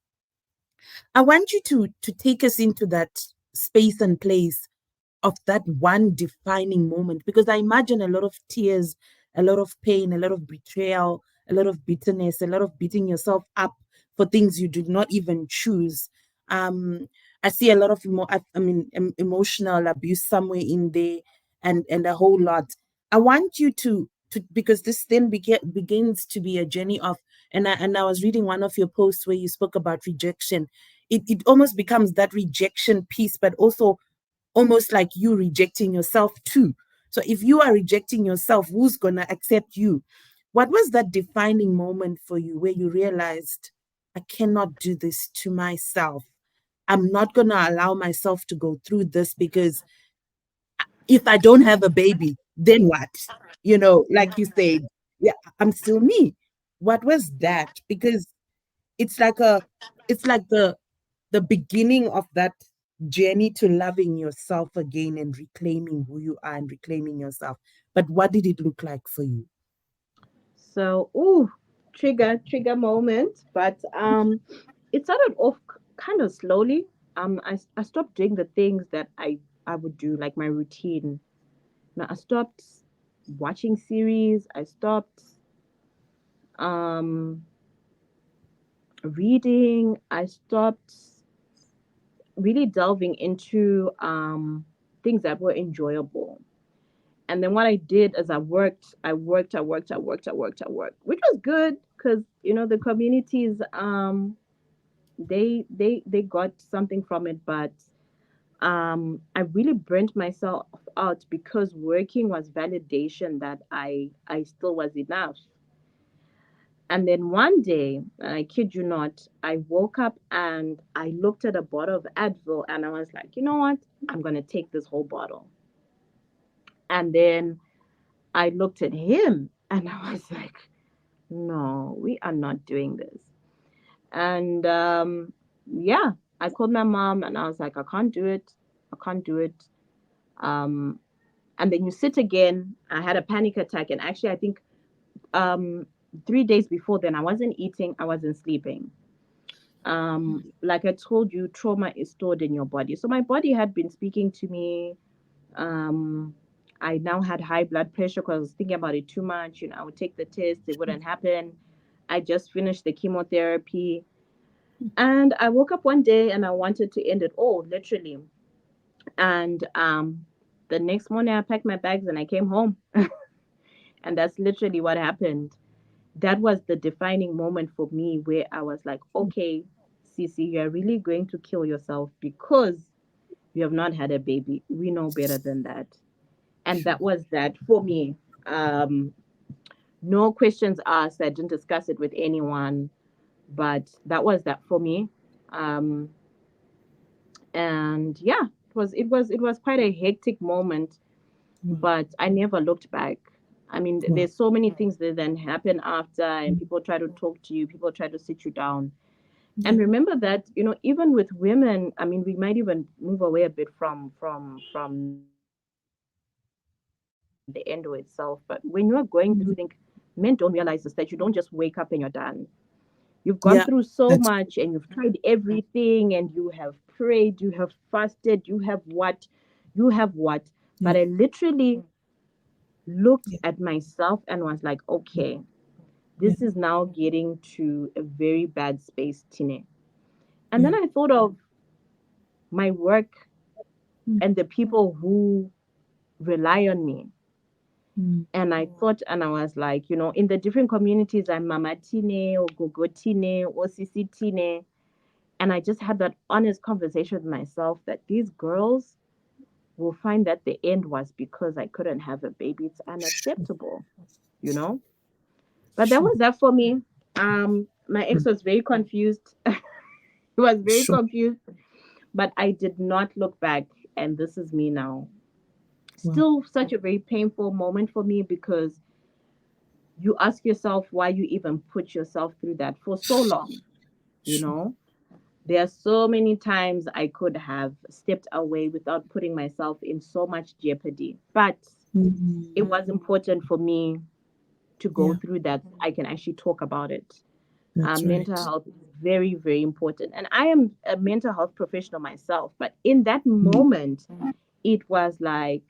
I want you to take us into that space and place of that one defining moment, because I imagine a lot of tears, a lot of pain, a lot of betrayal, a lot of bitterness, a lot of beating yourself up for things you did not even choose. um I see a lot of emotional abuse somewhere in there, and a whole lot. I want you to because this then begins to be a journey of, and I was reading one of your posts where you spoke about rejection. It almost becomes that rejection piece, but also almost like you rejecting yourself too. So if you are rejecting yourself, who's going to accept you? What was that defining moment for you where you realized, I cannot do this to myself? I'm not going to allow myself to go through this, because if I don't have a baby, then what? Like you said, yeah, I'm still me. What was that? Because it's like the beginning of that journey to loving yourself again and reclaiming who you are and reclaiming yourself. But what did it look like for you? So, trigger moment, but it started off kind of slowly. I stopped doing the things that I would do, like my routine. Now I stopped watching series. I stopped um reading. I stopped really delving into things that were enjoyable. And then what I did is I worked, which was good because the communities they got something from it, but I really burnt myself out because working was validation that I still was enough. And then one day, and I kid you not, I woke up and I looked at a bottle of Advil and I was like, you know what? I'm gonna take this whole bottle. And then I looked at him and I was like, no, we are not doing this. And yeah, I called my mom and I was like, I can't do it. I can't do it. Um, and then you sit again. I had a panic attack. And actually, I think um, 3 days before then, I wasn't eating, I wasn't sleeping. Like I told you, trauma is stored in your body. So my body had been speaking to me. Um, I now had high blood pressure because I was thinking about it too much. I would take the test, it wouldn't happen. I just finished the chemotherapy. And I woke up one day and I wanted to end it all, literally. And the next morning, I packed my bags and I came home. And that's literally what happened. That was the defining moment for me where I was like, okay, Cece, you're really going to kill yourself because you have not had a baby. We know better than that. And that was that for me. Um, no questions asked. I didn't discuss it with anyone, but that was that for me. Um, and yeah, it was quite a hectic moment, Mm. but I never looked back. I mean, Wow. there's so many things that then happen after, and people try to talk to you, people try to sit you down. Yeah. And remember that, even with women, I mean, we might even move away a bit from the endo itself. But when you are going through things, men don't realize is that you don't just wake up and you're done. You've gone through so much and you've Yeah. tried That's everything and you have prayed, you have fasted, you have what. But I yeah. literally looked at Yeah. myself and was like, okay, this Yeah. is now getting to a very bad space, Tine. And then Yeah. I thought of my work Mm. and the people who rely on me. Mm. And I thought, and I was like, in the different communities, I'm Mama Tine or Gogo Tine or Sisi Tine. And I just had that honest conversation with myself that these girls will find that the end was because I couldn't have a baby. It's unacceptable. you know. But that Sure. was that for me. My ex Mm. was very confused. He was very Sure. confused, but I did not look back, and this is me now. Wow. Still such a very painful moment for me because you ask yourself why you even put yourself through that for so long, you Sure. know? There are so many times I could have stepped away without putting myself in so much jeopardy. But it Mm. was important for me to go Yeah, through that. I can actually talk about it. that's Mental right. health is very, very important. And I am a mental health professional myself. But in that Mm. moment, it was like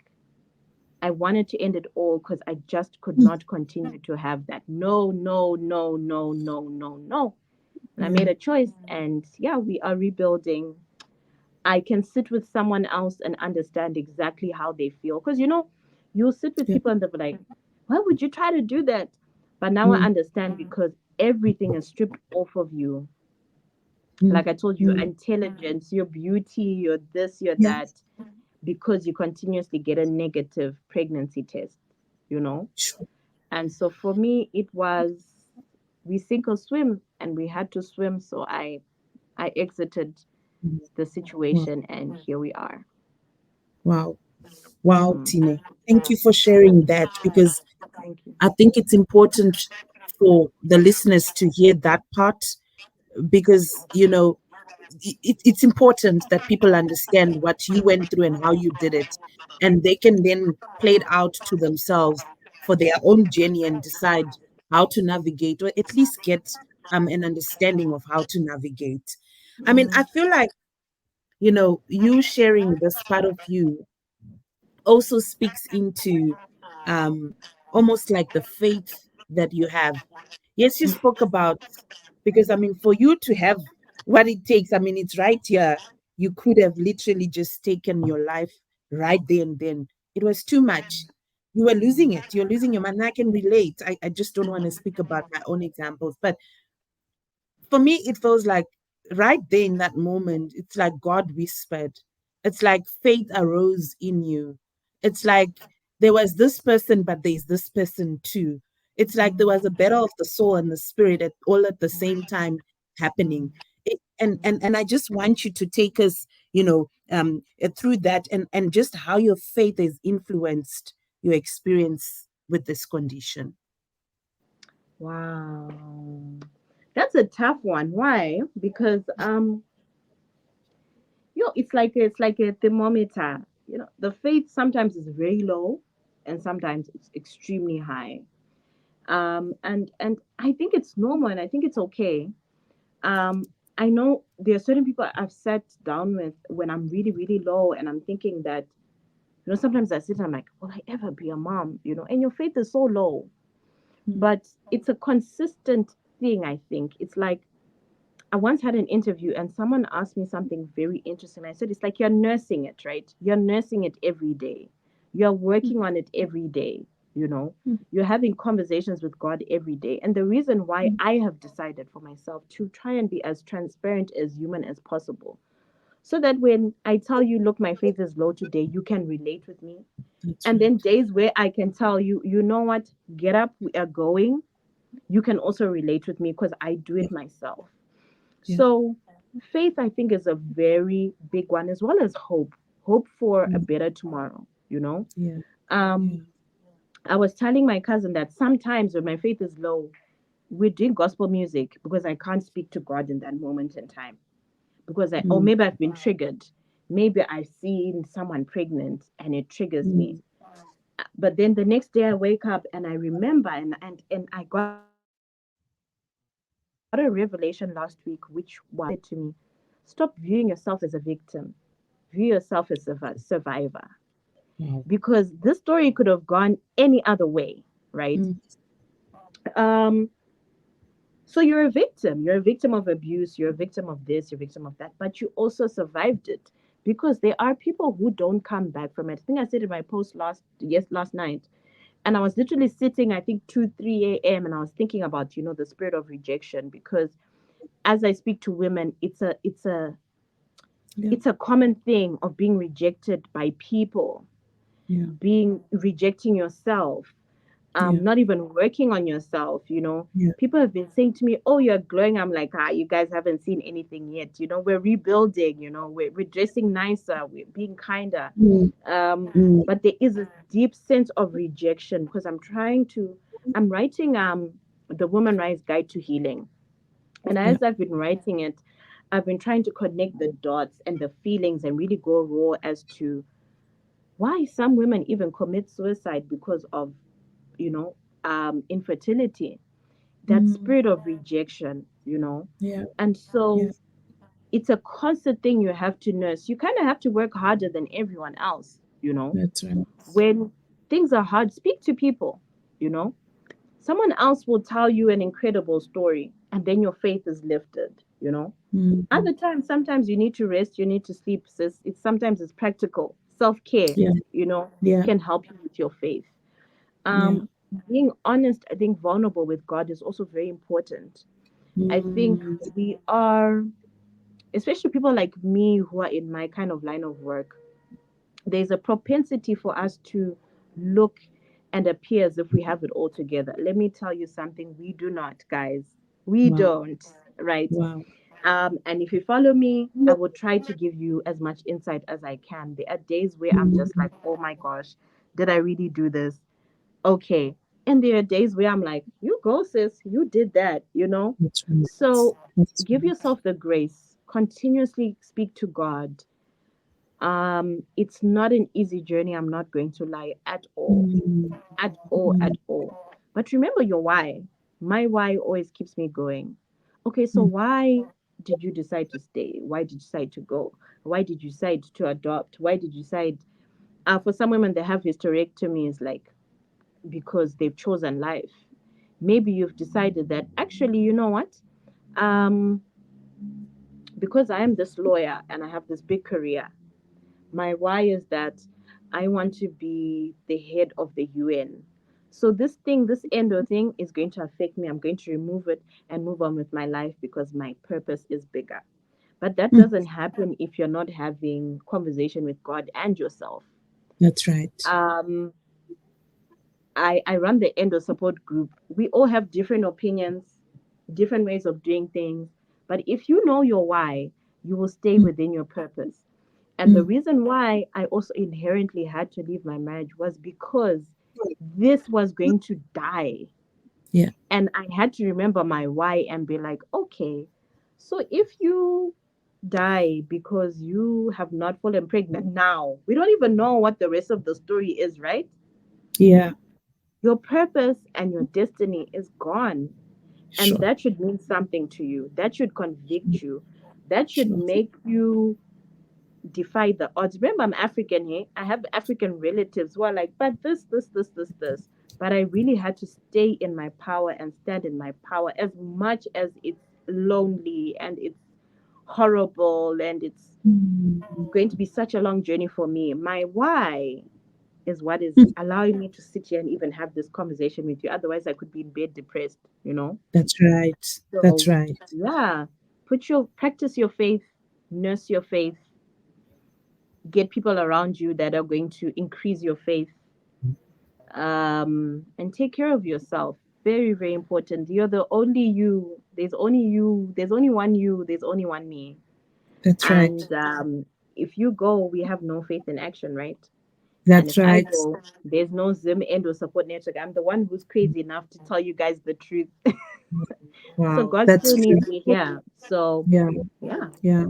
I wanted to end it all because I just could Mm. not continue to have that. No, no, no, no, no, no, no. And I Yeah. made a choice. And yeah, we are rebuilding. I can sit with someone else and understand exactly how they feel. Because, you'll sit with Yeah. people and they'll be like, why would you try to do that? But now I Mm. understand because everything is stripped off of you. Mm. Like I told you, your intelligence, your beauty, your this, your Yeah. that, because you continuously get a negative pregnancy test, you know? Sure. And so for me, it was we sink or swim, and we had to swim. So I exited Mm. the Wow. situation, and here we are. Wow. Wow, Mm. Tine. Thank you for sharing that because Thank you. I think it's important for the listeners to hear that part because, it's important that people understand what you went through and how you did it. And they can then play it out to themselves for their own journey and decide how to navigate or at least get an understanding of how to navigate. I mean, I Mm. feel like, you sharing this part of you also speaks into um, almost like the faith that you have. Yes, you spoke about, because I mean, for you to have what it takes, I mean, it's right here. You could have literally just taken your life right there and then. It was too much. You were losing it. You're losing your mind. And I can relate. I just don't want to speak about my own examples, but for me, it feels like right there in that moment, it's like God whispered. It's like faith arose in you. It's like there was this person, but there's this person too. It's like there was a battle of the soul and the spirit all at the same time happening. And I just want you to take us, through that and just how your faith has influenced your experience with this condition. Wow. That's a tough one. Why? Because it's like a thermometer. The faith sometimes is very low and sometimes it's extremely high. And I think it's normal and I think it's okay. Um I know there are certain people I've sat down with when I'm really, really low and I'm thinking that, sometimes I sit and I'm like, will I ever be a mom? And your faith is so low. Mm. But it's a consistent thing, I think. It's like I once had an interview and someone asked me something very interesting. I said, it's like you're nursing it, right? You're nursing it every day. You're working on it every day, you know? Mm. You're having conversations with God every day. And the reason why Mm. I have decided for myself to try and be as transparent as human as possible, so that when I tell you, look, my faith is low today, you can relate with me. That's And then right. days where I can tell you, you know what, get up, we are going, you can also relate with me because I do Yeah. it myself. Yeah. So, faith, I think, is a very big one, as well as hope. Hope for a Mm. better tomorrow, you know? Yeah. Um, Yeah. I was telling my cousin that sometimes when my faith is low, we're doing gospel music because I can't speak to God in that moment in time. Or Mm. maybe I've been triggered. Maybe I've seen someone pregnant and it triggers me. Mm. But then the next day I wake up and I remember, and I got a revelation last week, which was God said to me, stop viewing yourself as a victim, view yourself as a survivor. Wow. Because this story could have gone any other way, right? Mm. Um, so you're a victim. You're a victim of abuse. You're a victim of this. You're a victim of that. But you also survived it because there are people who don't come back from it. I think I said in my post last night, and I was literally sitting, I think 2, 3 a.m., and I was thinking about the spirit of rejection because as I speak to women, Yeah. it's a common thing of being rejected by people, Yeah. being rejecting yourself. Yeah. not even working on yourself, you know. Yeah. People have been saying to me, oh, you're glowing. I'm like, you guys haven't seen anything yet. You know, we're rebuilding, you know, we're dressing nicer, we're being kinder. Mm, mm, But there is a deep sense of rejection because I'm writing the Woman Rise Guide to Healing. And yeah. as I've been writing it, I've been trying to connect the dots and the feelings and really go raw as to why some women even commit suicide because of, you know, infertility, that Mm, spirit of rejection, you know. yeah. And so Yes. it's a constant thing you have to nurse. You kind of have to work harder than everyone else, you know. That's right. When things are hard, speak to people, you know. Someone else will tell you an incredible story and then your faith is lifted, you know. Mm, Other times, sometimes you need to rest, you need to sleep, sis. It's practical. Self-care, yeah. you know, Yeah. can help you with your faith. Yeah. Um, being honest, I think vulnerable with God is also very important. I think Mm, we are, especially people like me who are in my kind of line of work, there's a propensity for us to look and appear as if we have it all together. Let me tell you something, we do not, guys. We wow. don't, right? Wow. And if you follow me, I will try to give you as much insight as I can. There are days where I'm just Mm, like, oh my gosh, did I really do this? Okay. And there are days where I'm like, you go, sis, you did that, you know? that's right. So That's give right. yourself the grace, continuously speak to God. It's not an easy journey, I'm not going to lie at all. Mm, At all, mm, at all. But remember your why. My why always keeps me going. Okay, so mm, why did you decide to stay? Why did you decide to go? Why did you decide to adopt? Why did you decide? For some women, they have hysterectomies, like because they've chosen life. Maybe you've decided that actually, you know what? Um, because I am this lawyer and I have this big career, my why is that I want to be the head of the UN. So this endo thing is going to affect me. I'm going to remove it and move on with my life because my purpose is bigger. But that mm. doesn't happen if you're not having conversation with God and yourself. That's right. Um, I run the endo support group. We all have different opinions, different ways of doing things. But if you know your why, you will stay Mm, within your purpose. And the mm, reason why I also inherently had to leave my marriage was because this was going to die. yeah. And I had to remember my why and be like, okay, so if you die because you have not fallen pregnant now, we don't even know what the rest of the story is, right? Yeah. Your purpose and your destiny is gone. And Sure. that should mean something to you. That should convict you. That should Sure. make you defy the odds. Remember, I'm African here. I have African relatives who are like, but this. But I really had to stay in my power and stand in my power as much as it's lonely and it's horrible and it's Mm, going to be such a long journey for me. My why is what is mm. allowing me to sit here and even have this conversation with you. Otherwise, I could be in bed depressed, you know? That's right. That's So, right. yeah, practice your faith, nurse your faith, get people around you that are going to increase your faith, and take care of yourself. Very, very important. You're the only you. There's only you. There's only one you. There's only one me. That's right. And if you go, we have no faith in action, right? And if That's I right. go, there's no Zim Endo support network. I'm the one who's crazy enough to tell you guys the truth. So Wow. God That's still true. needs me here. So Yeah. yeah. Yeah.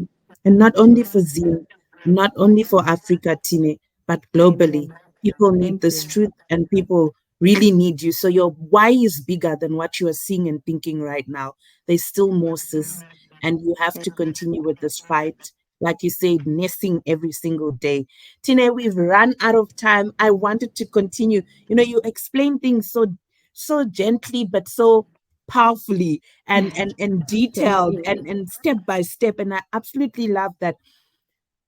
And not only for Zim, not only for Africa, Tine, but globally. Amen. People need Thank this you. truth and people really need you. So your why is bigger than what you are seeing and thinking right now. There's still more, sis. And you have to continue with this fight. Like you said, nursing every single day. Tine, we've run out of time. I wanted to continue. You know, you explain things so gently, but so powerfully and Thank detailed you. and step by step. And I absolutely love that.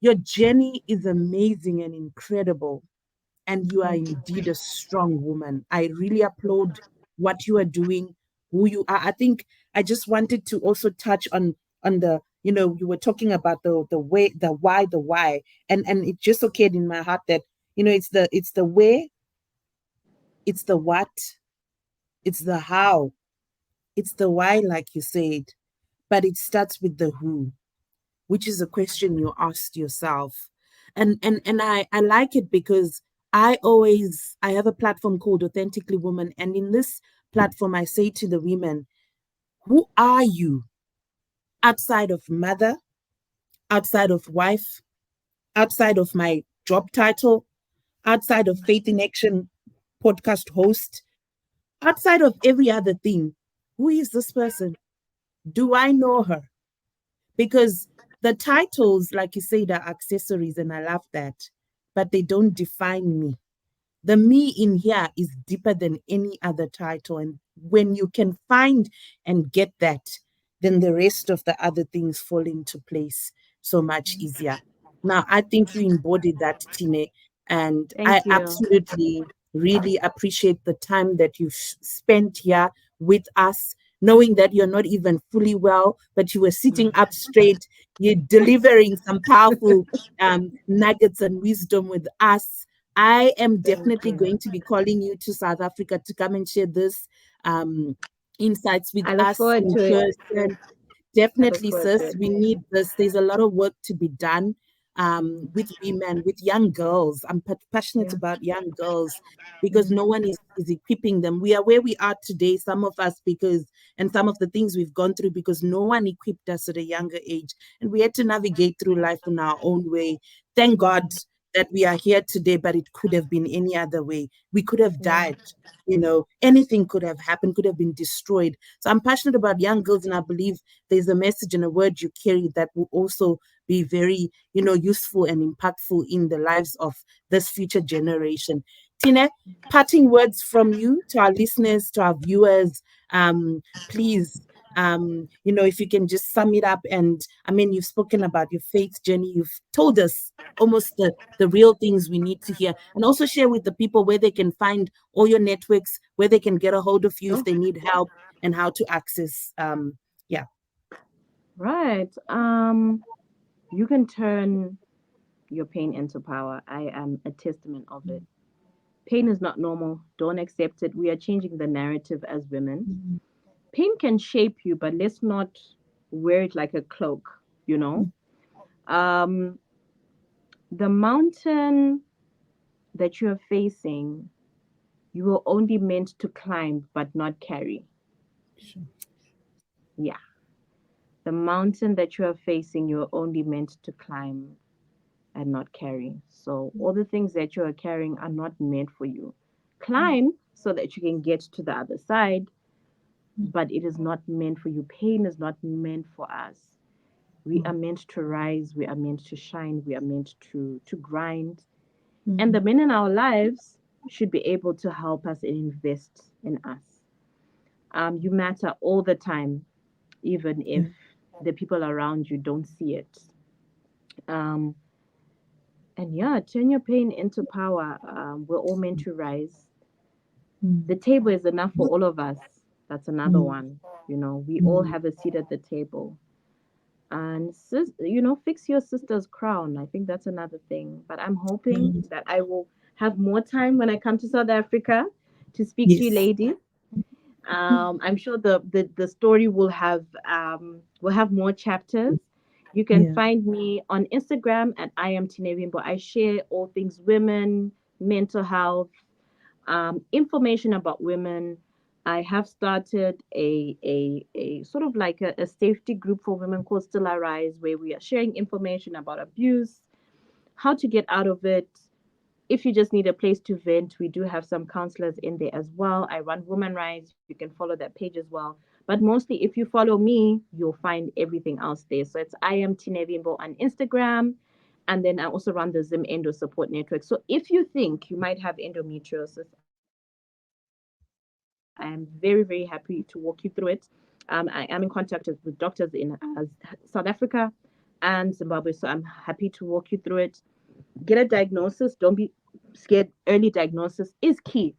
Your journey is amazing and incredible, and you are Thank you. indeed a strong woman. I really applaud what you are doing, who you are. I think I just wanted to also touch on the, you know, you were talking about the way, the why, and it just occurred in my heart that, you know, it's the way, it's the what, It's the how, it's the why, like you said, but it starts with the who, which is a question you asked yourself. And I like it because I have a platform called Authentically Woman. And in this platform, I say to the women, who are you outside of mother, outside of wife, outside of my job title, outside of Faith in Action podcast host, outside of every other thing? Who is this person? Do I know her? Because the titles, like you said, are accessories, and I love that, but they don't define me. The me in here is deeper than any other title. And when you can find and get that, then the rest of the other things fall into place so much easier. Now, I think you embodied that, Tine, and I Thank you. absolutely really appreciate the time that you've spent here with us, knowing that you're not even fully well, but you were sitting up straight, you're delivering some powerful nuggets and wisdom with us. I am Thank definitely you. going to be calling you to South Africa to come and share this um, insights with I look us forward in to it. person. I look Definitely, forward to sis. it. We need this. There's a lot of work to be done with women, with young girls. I'm passionate Yeah. about young girls because Mm. no one is equipping them. We are where we are today, some of us, because, and some of the things we've gone through because no one equipped us at a younger age. And we had to navigate through life in our own way. Thank God that we are here today, but it could have been any other way. We could have Yeah. died. Anything could have happened, could have been destroyed. So I'm passionate about young girls, and I believe there's a message and a word you carry that will also be very, useful and impactful in the lives of this future generation. Tina, parting words from you to our listeners, to our viewers, please. If you can just sum it up. And I mean, you've spoken about your faith journey, you've told us almost the real things we need to hear, and also share with the people where they can find all your networks, where they can get a hold of you if Oh, they need help, and how to access. Yeah. right. You can turn your pain into power. I am a testament of it. Pain is not normal. Don't accept it. We are changing the narrative as women. Mm, Pain can shape you, but let's not wear it like a cloak, you know? mm, Um, the mountain that you are facing, you were only meant to climb, but not carry. sure. Yeah. The mountain that you are facing, you're only meant to climb and not carry. So all the things that you are carrying are not meant for you. Mm, Climb so that you can get to the other side, mm, but it is not meant for you. Pain is not meant for us. We mm, are meant to rise, we are meant to shine, we are meant to grind. And the mm, men in our lives should be able to help us and invest in us. You matter all the time, even if mm, the people around you don't see it. Um, and yeah, turn your pain into power. We're all meant to rise. mm, The table is enough for all of us. That's another mm, one. You know, we all mm, have a seat at the table. And fix your sister's crown. I think that's another thing. But I'm hoping mm. that I will have more time when I come to South Africa to speak to you Yes. ladies. I'm sure the story will have more chapters. You can Yeah. find me on Instagram at I am Tinevimbo. I share all things women, mental health, information about women. I have started a sort of like a safety group for women called Still Arise, where we are sharing information about abuse, how to get out of it. If you just need a place to vent, we do have some counselors in there as well. I run Women Rise. You can follow that page as well. But mostly, if you follow me, you'll find everything else there. So it's I am Tinevimbo on Instagram. And then I also run the Zim Endo Support Network. So if you think you might have endometriosis, I am very, very happy to walk you through it. I am in contact with doctors in South Africa and Zimbabwe. So I'm happy to walk you through it. Get a diagnosis. Don't be scared. Early diagnosis is key.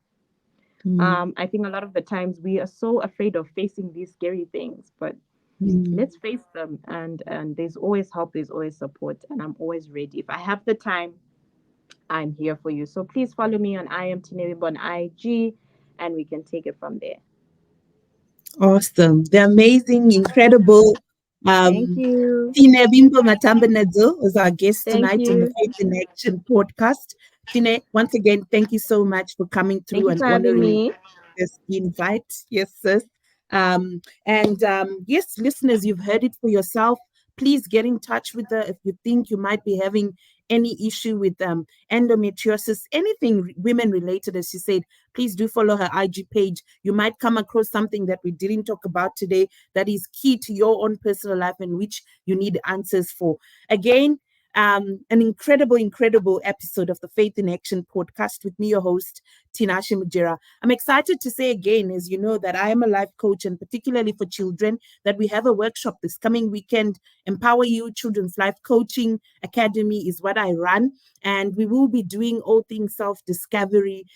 I Mm, think a lot of the times we are so afraid of facing these scary things, but let's mm. face them. And there's always help. There's always support, and I'm always ready. If I have the time, I'm here for you. So please follow me on I am Tinevimbo on IG, and we can take it from there. Awesome. The amazing, incredible Thank um, you. Tinevimbo Matambanadzo was our guest Thank tonight on the you. Faith in Action podcast. Tine, once again, thank you so much for coming Thank through you and for having honoring me. this invite. Yes, sis. Yes, listeners, you've heard it for yourself. Please get in touch with her if you think you might be having any issue with endometriosis, anything women related, as she said. Please do follow her IG page. You might come across something that we didn't talk about today that is key to your own personal life and which you need answers for. Again, an incredible episode of the Faith in Action podcast with me, your host, Tinashe Mujera. I'm excited to say again, as you know, that I am a life coach, and particularly for children, that we have a workshop this coming weekend. Empower You Children's Life Coaching Academy is what I run, and we will be doing all things self-discovery,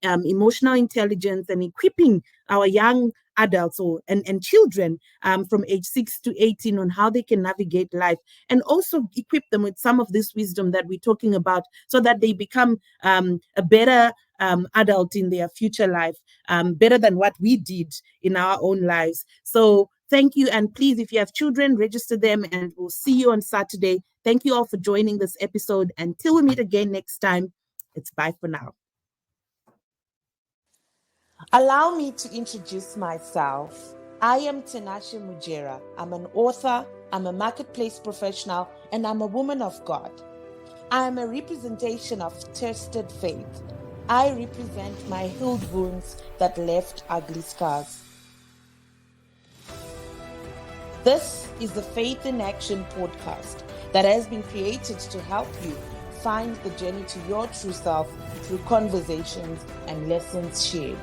emotional intelligence, and equipping our young adults and children from age 6 to 18 on how they can navigate life, and also equip them with some of this wisdom that we're talking about so that they become a better adult in their future life, better than what we did in our own lives. So thank you. And please, if you have children, register them, and we'll see you on Saturday. Thank you all for joining this episode. Until we meet again next time, it's bye for now. Allow me to introduce myself. I am Tinashe Mujera. I'm an author, I'm a marketplace professional, and I'm a woman of God. I am a representation of tested faith. I represent my healed wounds that left ugly scars. This is the Faith in Action podcast that has been created to help you find the journey to your true self through conversations and lessons shared.